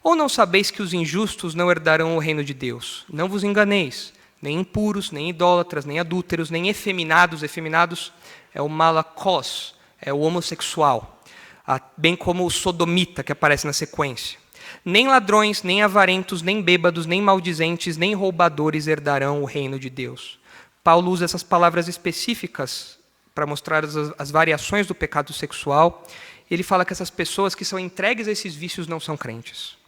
S1: ou não sabeis que os injustos não herdarão o reino de Deus? Não vos enganeis, nem impuros, nem idólatras, nem adúlteros, nem efeminados. Efeminados é o malakos, é o homossexual. Bem como o sodomita, que aparece na sequência. Nem ladrões, nem avarentos, nem bêbados, nem maldizentes, nem roubadores herdarão o reino de Deus. Paulo usa essas palavras específicas para mostrar as variações do pecado sexual. Ele fala que essas pessoas que são entregues a esses vícios não são crentes.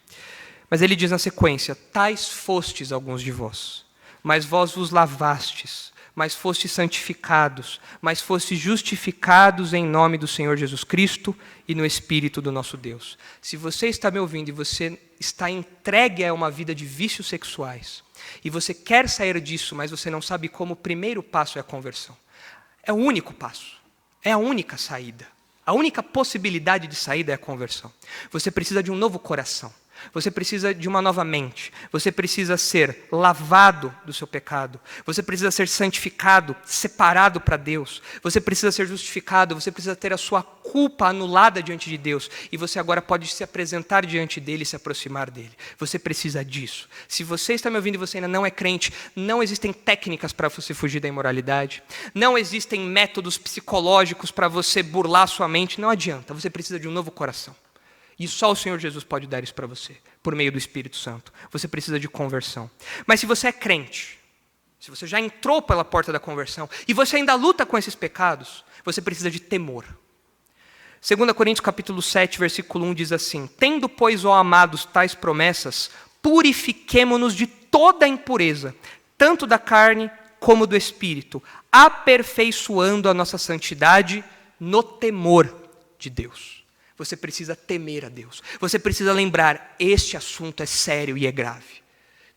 S1: Mas ele diz na sequência: tais fostes alguns de vós, mas vós vos lavastes, mas fostes santificados, mas fostes justificados em nome do Senhor Jesus Cristo e no Espírito do nosso Deus. Se você está me ouvindo e você está entregue a uma vida de vícios sexuais, e você quer sair disso, mas você não sabe como, o primeiro passo é a conversão. É o único passo, é a única saída. A única possibilidade de saída é a conversão. Você precisa de um novo coração. Você precisa de uma nova mente. Você precisa ser lavado do seu pecado. Você precisa ser santificado, separado para Deus. Você precisa ser justificado. Você precisa ter a sua culpa anulada diante de Deus. E você agora pode se apresentar diante dele e se aproximar dele. Você precisa disso. Se você está me ouvindo e você ainda não é crente, não existem técnicas para você fugir da imoralidade. Não existem métodos psicológicos para você burlar sua mente. Não adianta. Você precisa de um novo coração. E só o Senhor Jesus pode dar isso para você, por meio do Espírito Santo. Você precisa de conversão. Mas se você é crente, se você já entrou pela porta da conversão, e você ainda luta com esses pecados, você precisa de temor. 2 Coríntios capítulo 7, versículo 1 diz assim: Tendo, pois, ó amados, tais promessas, purifiquemo-nos de toda a impureza, tanto da carne como do Espírito, aperfeiçoando a nossa santidade no temor de Deus. Você precisa temer a Deus. Você precisa lembrar, este assunto é sério e é grave.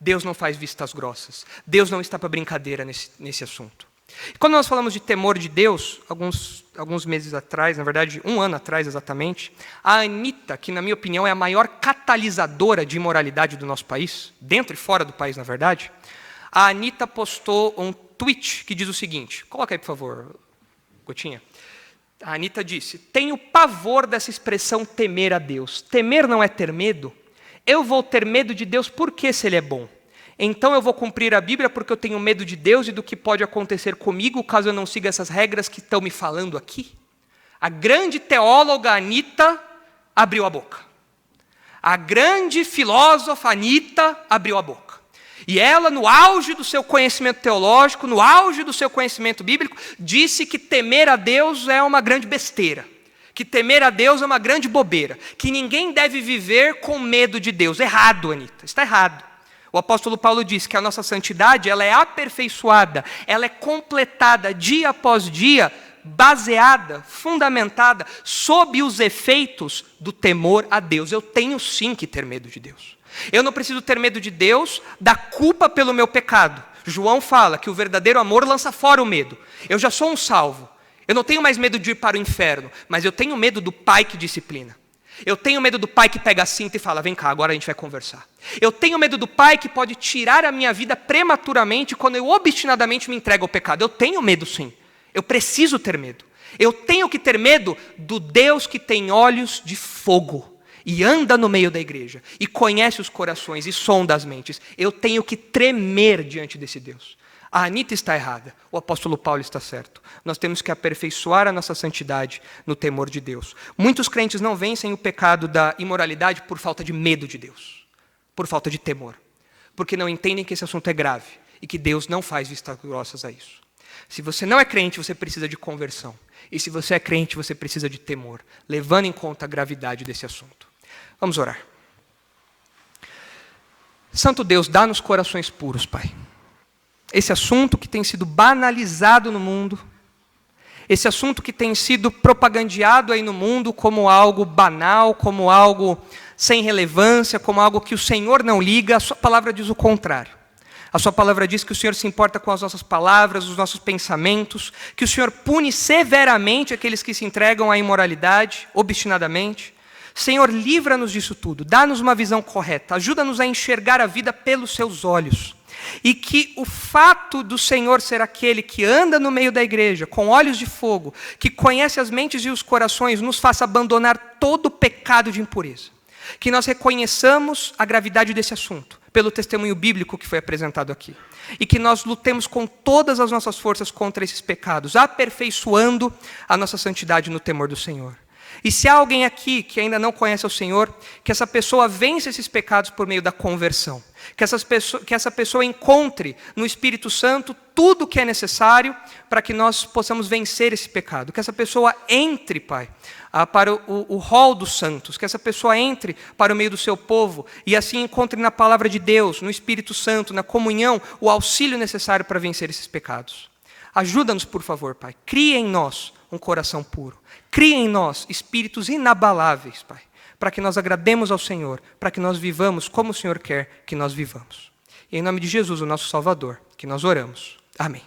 S1: Deus não faz vistas grossas. Deus não está para brincadeira nesse assunto. E quando nós falamos de temor de Deus, alguns meses atrás, na verdade, 1 ano atrás exatamente, a Anitta, que na minha opinião é a maior catalisadora de imoralidade do nosso país, dentro e fora do país, na verdade, a Anitta postou um tweet que diz o seguinte, coloca aí, por favor, Gotinha. A Anitta disse: tenho pavor dessa expressão temer a Deus. Temer não é ter medo? Eu vou ter medo de Deus porque se Ele é bom. Então eu vou cumprir a Bíblia porque eu tenho medo de Deus e do que pode acontecer comigo caso eu não siga essas regras que estão me falando aqui. A grande teóloga Anitta abriu a boca. A grande filósofa Anitta abriu a boca. E ela, no auge do seu conhecimento teológico, no auge do seu conhecimento bíblico, disse que temer a Deus é uma grande besteira. Que temer a Deus é uma grande bobeira. Que ninguém deve viver com medo de Deus. Errado, Anitta, está errado. O apóstolo Paulo diz que a nossa santidade ela é aperfeiçoada, ela é completada dia após dia, baseada, fundamentada, sob os efeitos do temor a Deus. Eu tenho sim que ter medo de Deus. Eu não preciso ter medo de Deus, da culpa pelo meu pecado. João fala que o verdadeiro amor lança fora o medo. Eu já sou um salvo. Eu não tenho mais medo de ir para o inferno, mas eu tenho medo do pai que disciplina. Eu tenho medo do pai que pega a cinta e fala, vem cá, agora a gente vai conversar. Eu tenho medo do pai que pode tirar a minha vida prematuramente quando eu obstinadamente me entrego ao pecado. Eu tenho medo sim. Eu preciso ter medo. Eu tenho que ter medo do Deus que tem olhos de fogo. E anda no meio da igreja, e conhece os corações, e sonda as mentes. Eu tenho que tremer diante desse Deus. A Anitta está errada, o apóstolo Paulo está certo. Nós temos que aperfeiçoar a nossa santidade no temor de Deus. Muitos crentes não vencem o pecado da imoralidade por falta de medo de Deus, por falta de temor, porque não entendem que esse assunto é grave, e que Deus não faz vistas grossas a isso. Se você não é crente, você precisa de conversão. E se você é crente, você precisa de temor, levando em conta a gravidade desse assunto. Vamos orar. Santo Deus, dá-nos corações puros, Pai. Esse assunto que tem sido banalizado no mundo, esse assunto que tem sido propagandeado aí no mundo como algo banal, como algo sem relevância, como algo que o Senhor não liga, a sua palavra diz o contrário. A sua palavra diz que o Senhor se importa com as nossas palavras, os nossos pensamentos, que o Senhor pune severamente aqueles que se entregam à imoralidade, obstinadamente. Senhor, livra-nos disso tudo, dá-nos uma visão correta, ajuda-nos a enxergar a vida pelos seus olhos. E que o fato do Senhor ser aquele que anda no meio da igreja, com olhos de fogo, que conhece as mentes e os corações, nos faça abandonar todo o pecado de impureza. Que nós reconheçamos a gravidade desse assunto, pelo testemunho bíblico que foi apresentado aqui. E que nós lutemos com todas as nossas forças contra esses pecados, aperfeiçoando a nossa santidade no temor do Senhor. E se há alguém aqui que ainda não conhece o Senhor, que essa pessoa vença esses pecados por meio da conversão. Que essa pessoa encontre no Espírito Santo tudo o que é necessário para que nós possamos vencer esse pecado. Que essa pessoa entre, Pai, para o rol dos santos. Que essa pessoa entre para o meio do seu povo e assim encontre na palavra de Deus, no Espírito Santo, na comunhão, o auxílio necessário para vencer esses pecados. Ajuda-nos, por favor, Pai. Cria em nós um coração puro. Cria em nós espíritos inabaláveis, Pai, para que nós agrademos ao Senhor, para que nós vivamos como o Senhor quer que nós vivamos. E em nome de Jesus, o nosso Salvador, que nós oramos. Amém.